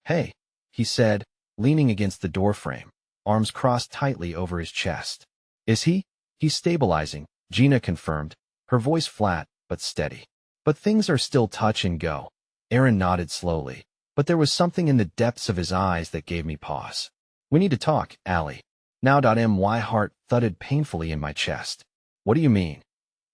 "Hey," he said, leaning against the doorframe, arms crossed tightly over his chest. "Is he?" "He's stabilizing," Gina confirmed, her voice flat but steady. "But things are still touch and go." Aaron nodded slowly, but there was something in the depths of his eyes that gave me pause. "We need to talk, Allie." Now. My heart thudded painfully in my chest. "What do you mean?"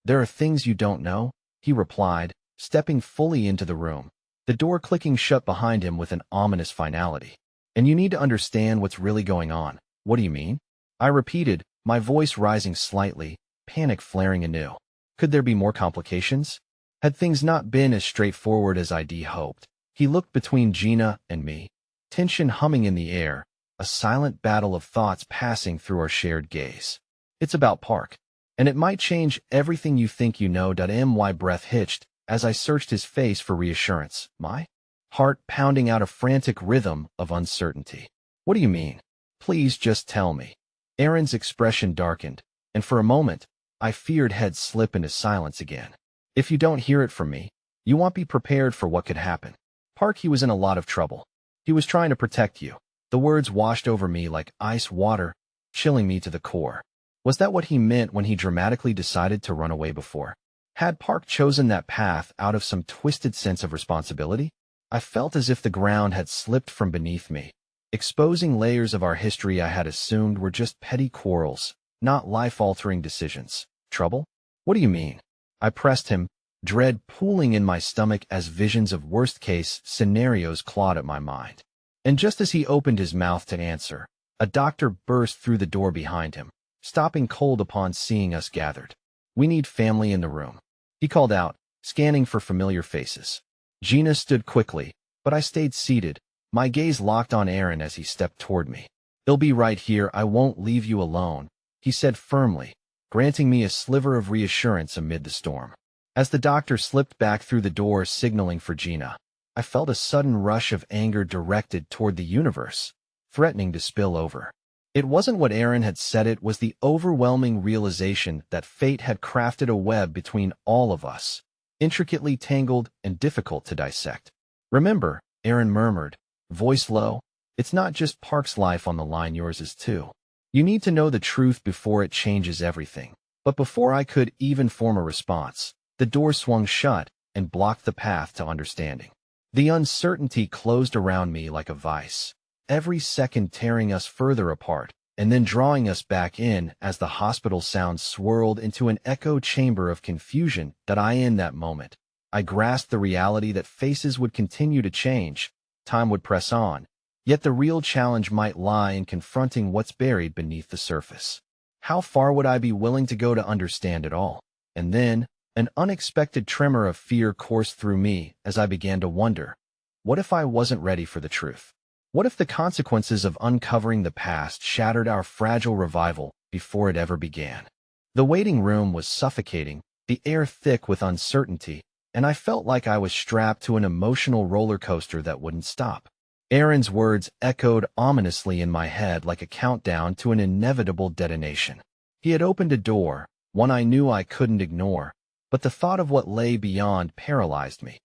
"There are things you don't know," he replied, stepping fully into the room. the door clicking shut behind him with an ominous finality. And you need to understand what's really going on. What do you mean? I repeated, my voice rising slightly, panic flaring anew. Could there be more complications? Had things not been as straightforward as I'd hoped? He looked between Gina and me, tension humming in the air, a silent battle of thoughts passing through our shared gaze. It's about Park. And it might change everything you think you know. My breath hitched as I searched his face for reassurance, my heart pounding out a frantic rhythm of uncertainty. What do you mean? Please just tell me. Aaron's expression darkened, and for a moment, I feared he'd slip into silence again. If you don't hear it from me, you won't be prepared for what could happen. Park, he was in a lot of trouble. He was trying to protect you. The words washed over me like ice water, chilling me to the core. Was that what he meant when he dramatically decided to run away before? Had Park chosen that path out of some twisted sense of responsibility? I felt as if the ground had slipped from beneath me, exposing layers of our history I had assumed were just petty quarrels, not life-altering decisions. Trouble? What do you mean? I pressed him, dread pooling in my stomach as visions of worst-case scenarios clawed at my mind. And just as he opened his mouth to answer, a doctor burst through the door behind him, stopping cold upon seeing us gathered. We need family in the room, he called out, scanning for familiar faces. Gina stood quickly, but I stayed seated, my gaze locked on Aaron as he stepped toward me. They'll be right here, I won't leave you alone, he said firmly, granting me a sliver of reassurance amid the storm. As the doctor slipped back through the door signaling for Gina, I felt a sudden rush of anger directed toward the universe, threatening to spill over. It wasn't what Aaron had said, it was the overwhelming realization that fate had crafted a web between all of us, intricately tangled and difficult to dissect. Remember, Aaron murmured, voice low, it's not just Park's life on the line, yours is too. You need to know the truth before it changes everything. But before I could even form a response, the door swung shut and blocked the path to understanding. The uncertainty closed around me like a vice, every second tearing us further apart, and then drawing us back in as the hospital sounds swirled into an echo chamber of confusion in that moment. I grasped the reality that faces would continue to change, time would press on, yet the real challenge might lie in confronting what's buried beneath the surface. How far would I be willing to go to understand it all? And then, an unexpected tremor of fear coursed through me as I began to wonder, what if I wasn't ready for the truth? What if the consequences of uncovering the past shattered our fragile revival before it ever began? The waiting room was suffocating, the air thick with uncertainty, and I felt like I was strapped to an emotional roller coaster that wouldn't stop. Aaron's words echoed ominously in my head like a countdown to an inevitable detonation. He had opened a door, one I knew I couldn't ignore, but the thought of what lay beyond paralyzed me.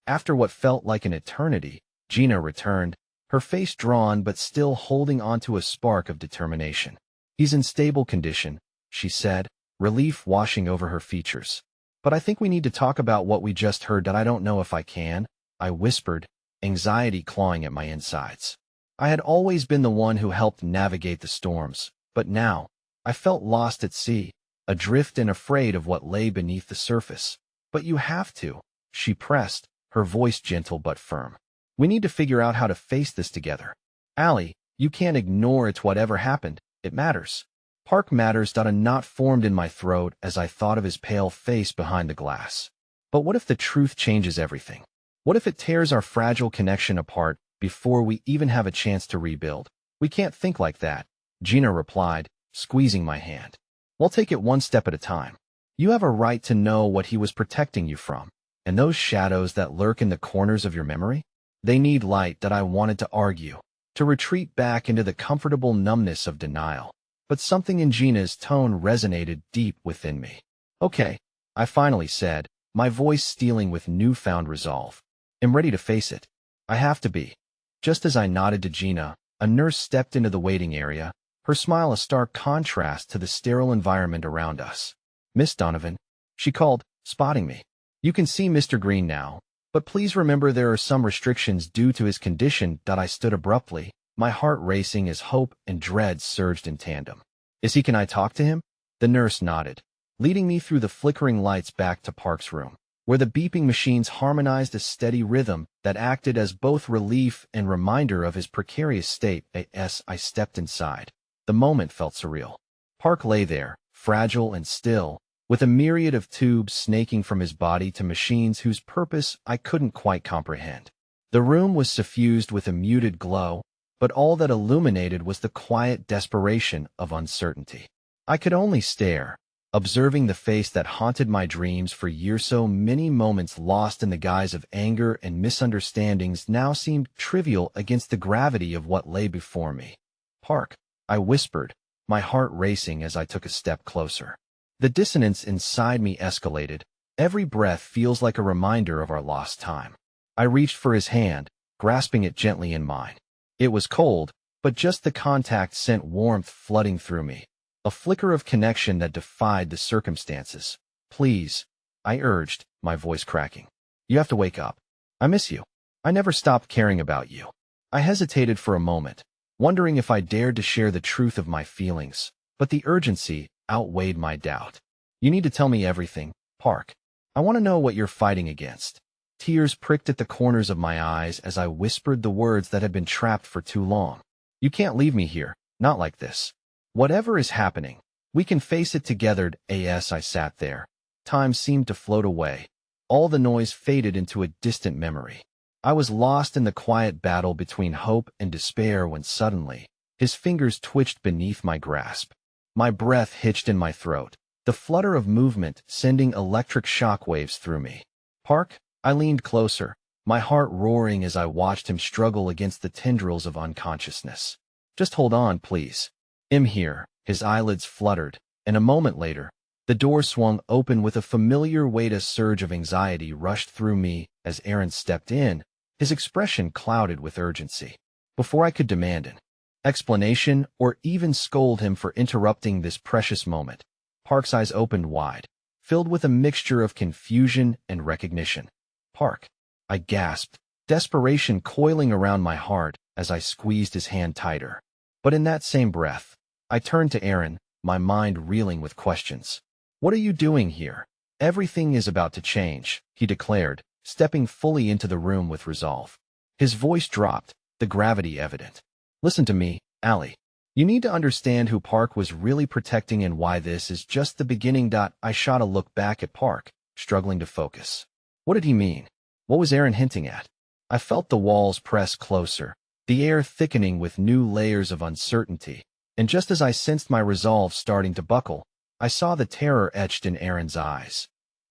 After what felt like an eternity, Gina returned, her face drawn but still holding onto a spark of determination. He's in stable condition, she said, relief washing over her features. But I think we need to talk about what we just heard. I don't know if I can, I whispered, anxiety clawing at my insides. I had always been the one who helped navigate the storms, but now, I felt lost at sea, adrift and afraid of what lay beneath the surface. But you have to, she pressed, her voice gentle but firm. We need to figure out how to face this together. Allie, you can't ignore it. Whatever happened, it matters. Park matters. A knot formed in my throat as I thought of his pale face behind the glass. But what if the truth changes everything? What if it tears our fragile connection apart before we even have a chance to rebuild? We can't think like that, Gina replied, squeezing my hand. We'll take it one step at a time. You have a right to know what he was protecting you from, and those shadows that lurk in the corners of your memory? They need light. I wanted to argue, to retreat back into the comfortable numbness of denial. But something in Gina's tone resonated deep within me. Okay, I finally said, my voice stealing with newfound resolve. I'm ready to face it. I have to be. Just as I nodded to Gina, a nurse stepped into the waiting area, her smile a stark contrast to the sterile environment around us. Miss Donovan, she called, spotting me. You can see Mr. Green now, but please remember there are some restrictions due to his condition. I stood abruptly, my heart racing as hope and dread surged in tandem. Is he? Can I talk to him? The nurse nodded, leading me through the flickering lights back to Park's room. where the beeping machines harmonized a steady rhythm that acted as both relief and reminder of his precarious state. As I stepped inside, the moment felt surreal. Park lay there, fragile and still, with a myriad of tubes snaking from his body to machines whose purpose I couldn't quite comprehend. The room was suffused with a muted glow, but all that illuminated was the quiet desperation of uncertainty. I could only stare, observing the face that haunted my dreams for years. So many moments lost in the guise of anger and misunderstandings now seemed trivial against the gravity of what lay before me. "Park," I whispered, my heart racing as I took a step closer. The dissonance inside me escalated. Every breath feels like a reminder of our lost time. I reached for his hand, grasping it gently in mine. It was cold, but just the contact sent warmth flooding through me. A flicker of connection that defied the circumstances. "Please," I urged, my voice cracking. "You have to wake up. I miss you. I never stopped caring about you." I hesitated for a moment, wondering if I dared to share the truth of my feelings, but the urgency outweighed my doubt. "You need to tell me everything, Park. I want to know what you're fighting against." Tears pricked at the corners of my eyes as I whispered the words that had been trapped for too long. "You can't leave me here, not like this. Whatever is happening, we can face it together." As I sat there, time seemed to float away. All the noise faded into a distant memory. I was lost in the quiet battle between hope and despair when suddenly, his fingers twitched beneath my grasp. My breath hitched in my throat, the flutter of movement sending electric shockwaves through me. "Park," I leaned closer, my heart roaring as I watched him struggle against the tendrils of unconsciousness. "Just hold on, please. I'm here." His eyelids fluttered, and a moment later, the door swung open with a familiar weight. A surge of anxiety rushed through me as Aaron stepped in, his expression clouded with urgency. Before I could demand an explanation or even scold him for interrupting this precious moment, Park's eyes opened wide, filled with a mixture of confusion and recognition. "Park," I gasped, desperation coiling around my heart as I squeezed his hand tighter. But in that same breath, I turned to Aaron, my mind reeling with questions. "What are you doing here?" "Everything is about to change," he declared, stepping fully into the room with resolve. His voice dropped, the gravity evident. "Listen to me, Allie. You need to understand who Park was really protecting and why this is just the beginning." I shot a look back at Park, struggling to focus. What did he mean? What was Aaron hinting at? I felt the walls press closer, the air thickening with new layers of uncertainty. And just as I sensed my resolve starting to buckle, I saw the terror etched in Aaron's eyes.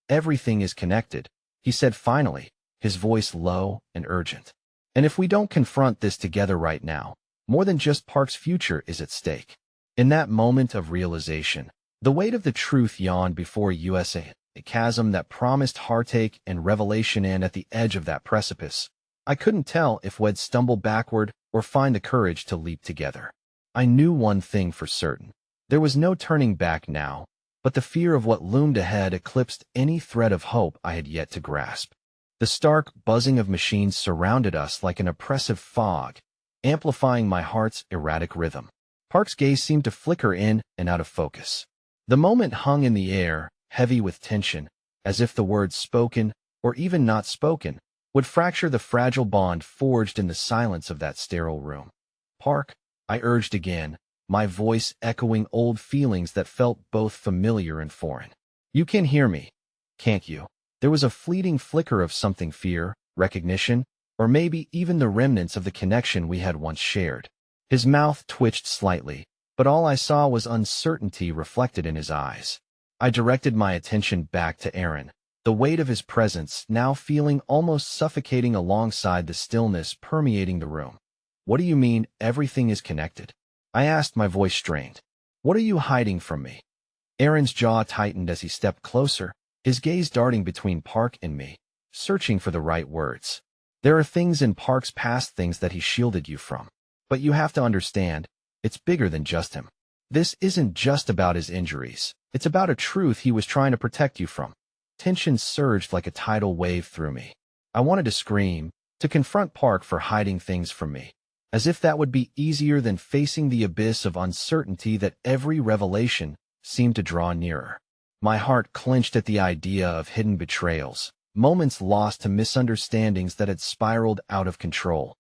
"Everything is connected," he said finally, his voice low and urgent. "And if we don't confront this together right now, more than just Park's future is at stake." In that moment of realization, the weight of the truth yawned before us, a chasm that promised heartache and revelation, and at the edge of that precipice, I couldn't tell if we'd stumble backward or find the courage to leap together. I knew one thing for certain. There was no turning back now, but the fear of what loomed ahead eclipsed any thread of hope I had yet to grasp. The stark buzzing of machines surrounded us like an oppressive fog, amplifying my heart's erratic rhythm. Park's gaze seemed to flicker in and out of focus. The moment hung in the air, heavy with tension, as if the words spoken, or even not spoken, would fracture the fragile bond forged in the silence of that sterile room. "Park," I urged again, my voice echoing old feelings that felt both familiar and foreign. "You can hear me, can't you?" There was a fleeting flicker of something, fear, recognition, or maybe even the remnants of the connection we had once shared. His mouth twitched slightly, but all I saw was uncertainty reflected in his eyes. I directed my attention back to Aaron, the weight of his presence now feeling almost suffocating alongside the stillness permeating the room. "What do you mean, everything is connected?" I asked, my voice strained. "What are you hiding from me?" Aaron's jaw tightened as he stepped closer, his gaze darting between Park and me, searching for the right words. "There are things in Park's past, things that he shielded you from. But you have to understand, it's bigger than just him. This isn't just about his injuries. It's about a truth he was trying to protect you from." Tension surged like a tidal wave through me. I wanted to scream, to confront Park for hiding things from me, as if that would be easier than facing the abyss of uncertainty that every revelation seemed to draw nearer. My heart clenched at the idea of hidden betrayals, moments lost to misunderstandings that had spiraled out of control.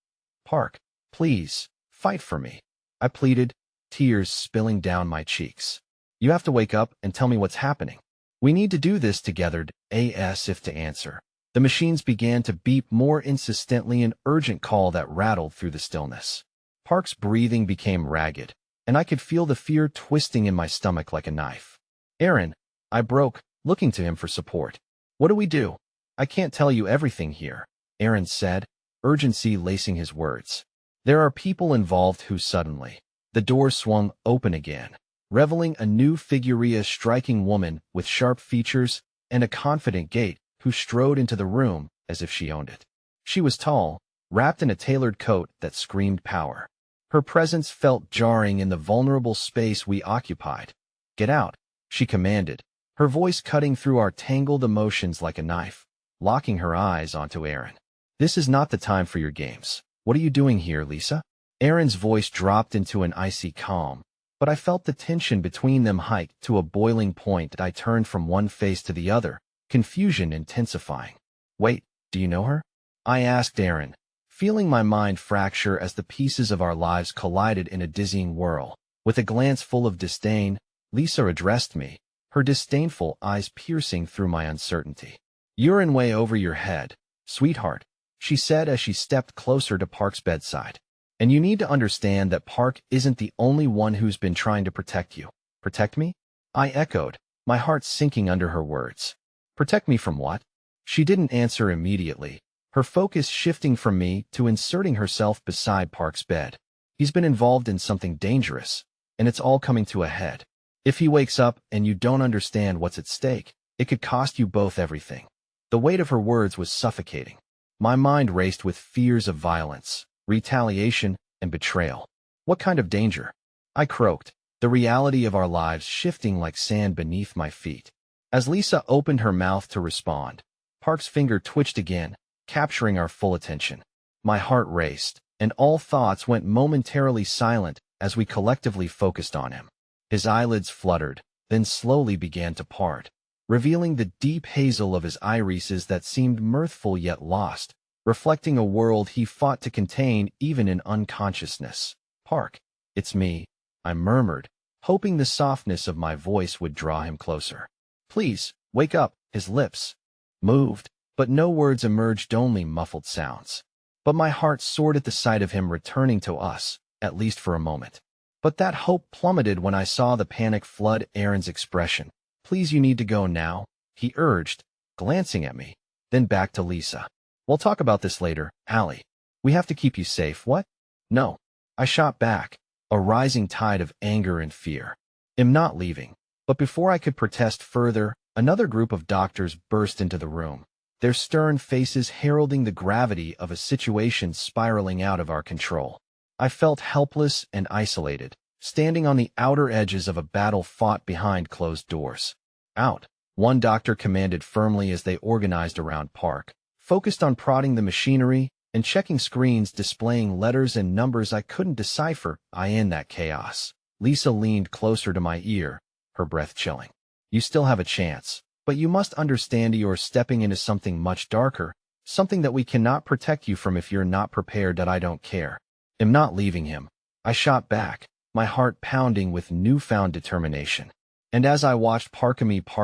"Park, please, fight for me," I pleaded, tears spilling down my cheeks. "You have to wake up and tell me what's happening. We need to do this together." As if to answer, the machines began to beep more insistently, an urgent call that rattled through the stillness. Park's breathing became ragged, and I could feel the fear twisting in my stomach like a knife. "Aaron," I broke, looking to him for support. "What do we do?" "I can't tell you everything here," Aaron said, urgency lacing his words. "There are people involved who suddenly—" The door swung open again, revealing a new figure, a striking woman with sharp features and a confident gait, who strode into the room as if she owned it. She was tall, wrapped in a tailored coat that screamed power. Her presence felt jarring in the vulnerable space we occupied. "Get out," she commanded, her voice cutting through our tangled emotions like a knife, locking her eyes onto Aaron. "This is not the time for your games. What are you doing here, Lisa?" Aaron's voice dropped into an icy calm, but I felt the tension between them hike to a boiling point. I turned from one face to the other, confusion intensifying. "Wait, do you know her?" I asked Aaron, feeling my mind fracture as the pieces of our lives collided in a dizzying whirl. With a glance full of disdain, Lisa addressed me, her disdainful eyes piercing through my uncertainty. "You're in way over your head, sweetheart," she said as she stepped closer to Park's bedside. "And you need to understand that Park isn't the only one who's been trying to protect you." "Protect me?" I echoed, my heart sinking under her words. "Protect me from what?" She didn't answer immediately, her focus shifting from me to inserting herself beside Park's bed. "He's been involved in something dangerous, and it's all coming to a head. If he wakes up and you don't understand what's at stake, it could cost you both everything." The weight of her words was suffocating. My mind raced with fears of violence, retaliation, and betrayal. "What kind of danger?" I croaked, the reality of our lives shifting like sand beneath my feet. As Lisa opened her mouth to respond, Park's finger twitched again, capturing our full attention. My heart raced, and all thoughts went momentarily silent as we collectively focused on him. His eyelids fluttered, then slowly began to part, revealing the deep hazel of his irises that seemed mirthful yet lost, reflecting a world he fought to contain even in unconsciousness. "Park, it's me," I murmured, hoping the softness of my voice would draw him closer. "Please, wake up." His lips moved, but no words emerged, only muffled sounds. But my heart soared at the sight of him returning to us, at least for a moment. But that hope plummeted when I saw the panic flood Aaron's expression. "Please, you need to go now," he urged, glancing at me, then back to Lisa. "We'll talk about this later, Allie. We have to keep you safe." "What?" "No," I shot back, a rising tide of anger and fear. "I'm not leaving." But before I could protest further, another group of doctors burst into the room, their stern faces heralding the gravity of a situation spiraling out of our control. I felt helpless and isolated, standing on the outer edges of a battle fought behind closed doors. "Out," one doctor commanded firmly as they organized around Park, focused on prodding the machinery and checking screens displaying letters and numbers I couldn't decipher. In that chaos, Lisa leaned closer to my ear, her breath chilling. "You still have a chance, but you must understand you're stepping into something much darker, something that we cannot protect you from if you're not prepared." "That I don't care. I'm not leaving him," I shot back, my heart pounding with newfound determination. And as I watched Park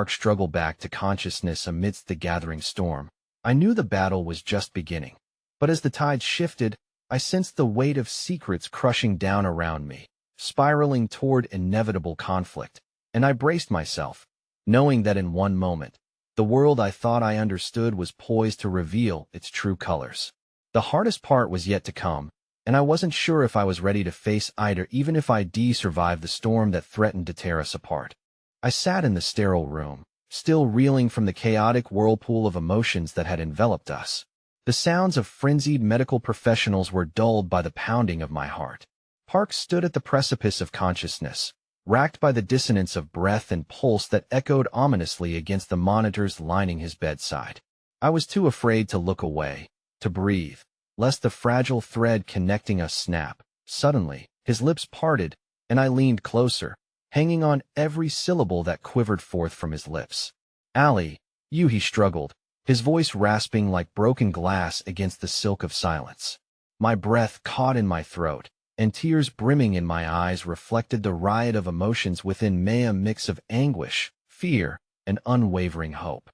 struggle back to consciousness amidst the gathering storm, I knew the battle was just beginning. But as the tide shifted, I sensed the weight of secrets crushing down around me, spiraling toward inevitable conflict, and I braced myself, knowing that in one moment, the world I thought I understood was poised to reveal its true colors. The hardest part was yet to come, and I wasn't sure if I was ready to face either, even if I'd survive the storm that threatened to tear us apart. I sat in the sterile room, still reeling from the chaotic whirlpool of emotions that had enveloped us. The sounds of frenzied medical professionals were dulled by the pounding of my heart. Park stood at the precipice of consciousness, racked by the dissonance of breath and pulse that echoed ominously against the monitors lining his bedside. I was too afraid to look away, to breathe, lest the fragile thread connecting us snap. Suddenly, his lips parted, and I leaned closer, hanging on every syllable that quivered forth from his lips. "Allie, he struggled, his voice rasping like broken glass against the silk of silence. My breath caught in my throat, and tears brimming in my eyes reflected the riot of emotions within me, a mix of anguish, fear, and unwavering hope.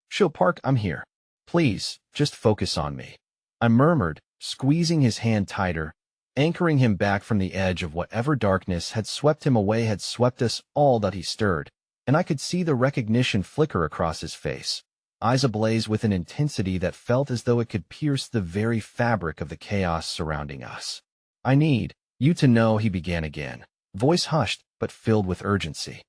"Show Park, I'm here. Please, just focus on me," I murmured, squeezing his hand tighter, anchoring him back from the edge of whatever darkness had swept him away, had swept us all. That he stirred, and I could see the recognition flicker across his face, eyes ablaze with an intensity that felt as though it could pierce the very fabric of the chaos surrounding us. "I need you to know," he began again, voice hushed but filled with urgency.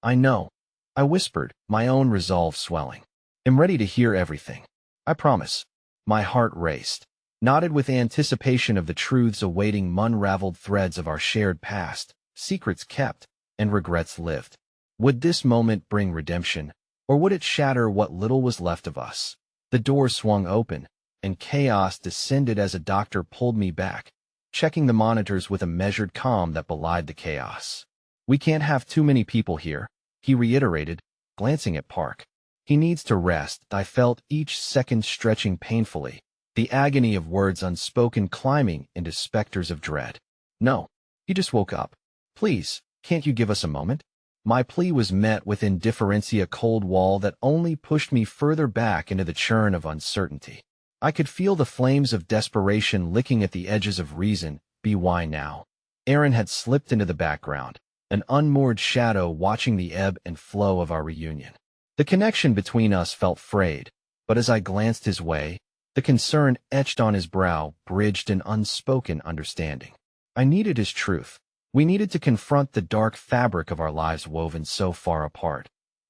"I know," I whispered, my own resolve swelling. "I'm ready to hear everything. I promise." My heart raced, knotted with anticipation of the truths awaiting, unraveled threads of our shared past, secrets kept, and regrets lived. Would this moment bring redemption, or would it shatter what little was left of us? The door swung open, and chaos descended as a doctor pulled me back, checking the monitors with a measured calm that belied the chaos. "We can't have too many people here," he reiterated, glancing at Park. "He needs to rest." I felt each second stretching painfully, the agony of words unspoken climbing into specters of dread. "No, he just woke up. Please, can't you give us a moment?" My plea was met with indifference, a cold wall that only pushed me further back into the churn of uncertainty. I could feel the flames of desperation licking at the edges of reason. Why now? Aaron had slipped into the background, an unmoored shadow watching the ebb and flow of our reunion. The connection between us felt frayed, but as I glanced his way, the concern etched on his brow bridged an unspoken understanding. I needed his truth. We needed to confront the dark fabric of our lives woven so far apart.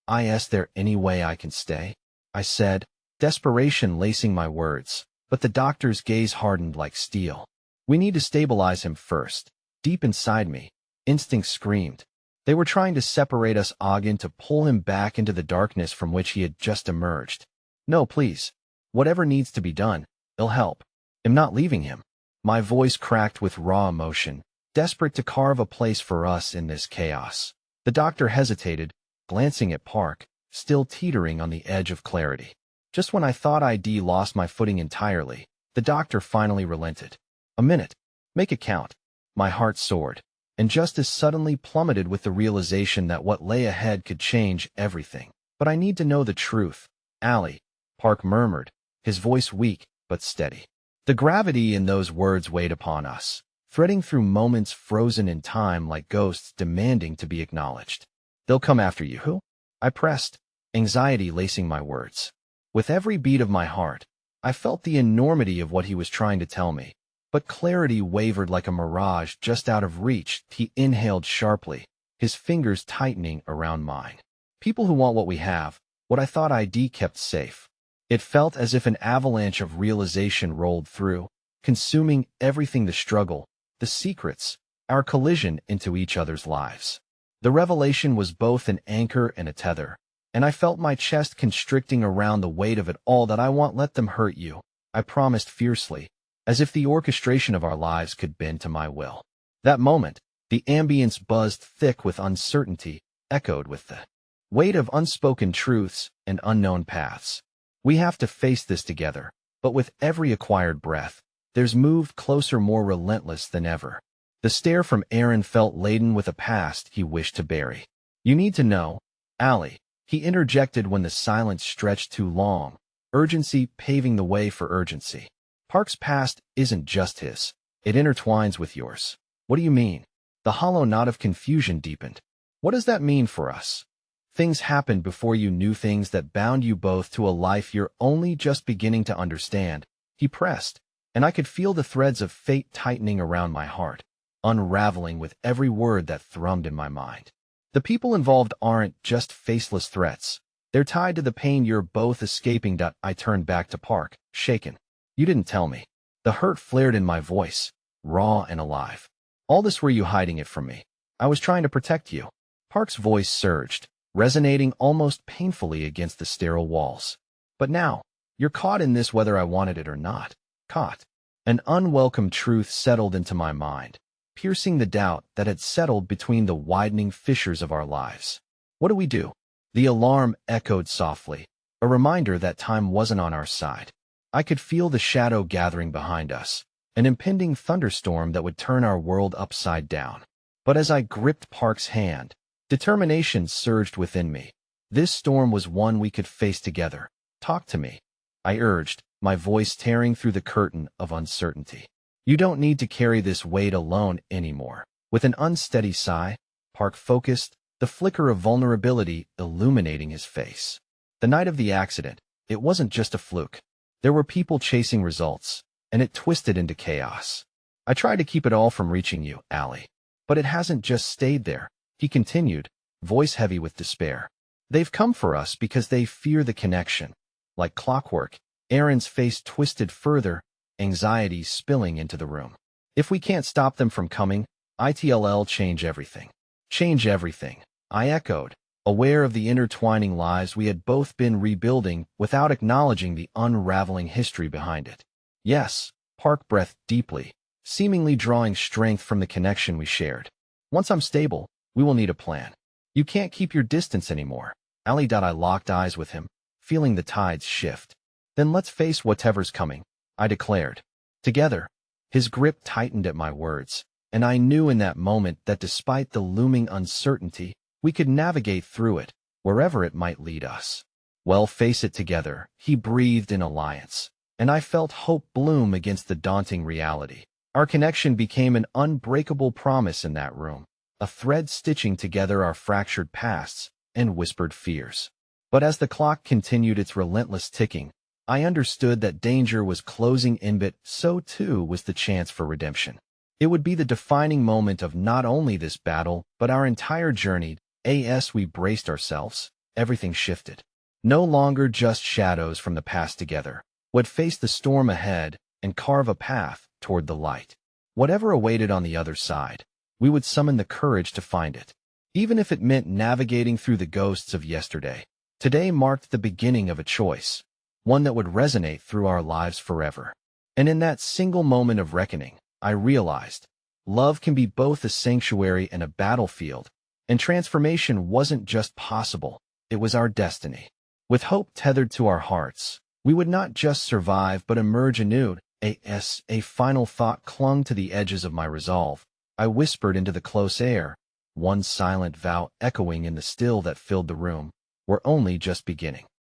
"Is there any way I can stay?" I said, desperation lacing my words, but the doctor's gaze hardened like steel. "We need to stabilize him first." Deep inside me, instinct screamed. They were trying to separate us again, to pull him back into the darkness from which he had just emerged. "No, please. Whatever needs to be done, it'll help. I'm not leaving him." My voice cracked with raw emotion, desperate to carve a place for us in this chaos. The doctor hesitated, glancing at Park, still teetering on the edge of clarity. Just when I thought I'd lost my footing entirely, the doctor finally relented. "A minute. Make it count." My heart soared, and just as suddenly plummeted with the realization that what lay ahead could change everything. "But I need to know the truth, Allie," Park murmured, his voice weak but steady. The gravity in those words weighed upon us, threading through moments frozen in time like ghosts demanding to be acknowledged. "They'll come after you." "Who?" I pressed, anxiety lacing my words. With every beat of my heart, I felt the enormity of what he was trying to tell me, but clarity wavered like a mirage just out of reach. He inhaled sharply, his fingers tightening around mine. "People who want what we have, what I thought I'd kept safe." It felt as if an avalanche of realization rolled through, consuming everything: the struggle, the secrets, our collision into each other's lives. The revelation was both an anchor and a tether, and I felt my chest constricting around the weight of it all. "That I won't let them hurt you," I promised fiercely, as if the orchestration of our lives could bend to my will. That moment, the ambience buzzed thick with uncertainty, echoed with the weight of unspoken truths and unknown paths. "We have to face this together," but with every acquired breath, theirs moved closer, more relentless than ever. The stare from Aaron felt laden with a past he wished to bury. "You need to know, Allie," he interjected when the silence stretched too long, urgency paving the way for urgency. "Park's past isn't just his. It intertwines with yours." "What do you mean?" The hollow knot of confusion deepened. "What does that mean for us?" "Things happened before you knew, things that bound you both to a life you're only just beginning to understand," he pressed, and I could feel the threads of fate tightening around my heart, unraveling with every word that thrummed in my mind. "The people involved aren't just faceless threats. They're tied to the pain you're both escaping." I turned back to Park, shaken. "You didn't tell me." The hurt flared in my voice, raw and alive. "All this, were you hiding it from me?" "I was trying to protect you." Park's voice surged, resonating almost painfully against the sterile walls. "But now, you're caught in this whether I wanted it or not." Caught. An unwelcome truth settled into my mind, piercing the doubt that had settled between the widening fissures of our lives. "What do we do?" The alarm echoed softly, a reminder that time wasn't on our side. I could feel the shadow gathering behind us, an impending thunderstorm that would turn our world upside down. But as I gripped Park's hand, determination surged within me. This storm was one we could face together. Talk to me, I urged, my voice tearing through the curtain of uncertainty. You don't need to carry this weight alone anymore. With an unsteady sigh, Park focused, the flicker of vulnerability illuminating his face. The night of the accident, it wasn't just a fluke. There were people chasing results, and it twisted into chaos. I tried to keep it all from reaching you, Allie. But it hasn't just stayed there, he continued, voice heavy with despair. They've come for us because they fear the connection. Like clockwork, Aaron's face twisted further, anxiety spilling into the room. If we can't stop them from coming, it'll change everything. Change everything, I echoed, aware of the intertwining lives we had both been rebuilding without acknowledging the unraveling history behind it. Yes, Park breathed deeply, seemingly drawing strength from the connection we shared. Once I'm stable, we will need a plan. You can't keep your distance anymore. I locked eyes with him, feeling the tides shift. Then let's face whatever's coming, I declared. Together, his grip tightened at my words, and I knew in that moment that despite the looming uncertainty, we could navigate through it, wherever it might lead us. Well, face it together, he breathed in alliance, and I felt hope bloom against the daunting reality. Our connection became an unbreakable promise in that room, a thread stitching together our fractured pasts and whispered fears. But as the clock continued its relentless ticking, I understood that danger was closing in, but so too was the chance for redemption. It would be the defining moment of not only this battle, but our entire journey. As we braced ourselves, everything shifted. No longer just shadows from the past together would face the storm ahead and carve a path toward the light. Whatever awaited on the other side, we would summon the courage to find it. Even if it meant navigating through the ghosts of yesterday, today marked the beginning of a choice, one that would resonate through our lives forever. And in that single moment of reckoning, I realized love can be both a sanctuary and a battlefield, and transformation wasn't just possible, it was our destiny. With hope tethered to our hearts, we would not just survive but emerge anew. A final thought clung to the edges of my resolve. I whispered into the close air, one silent vow echoing in the still that filled the room. We're only just beginning.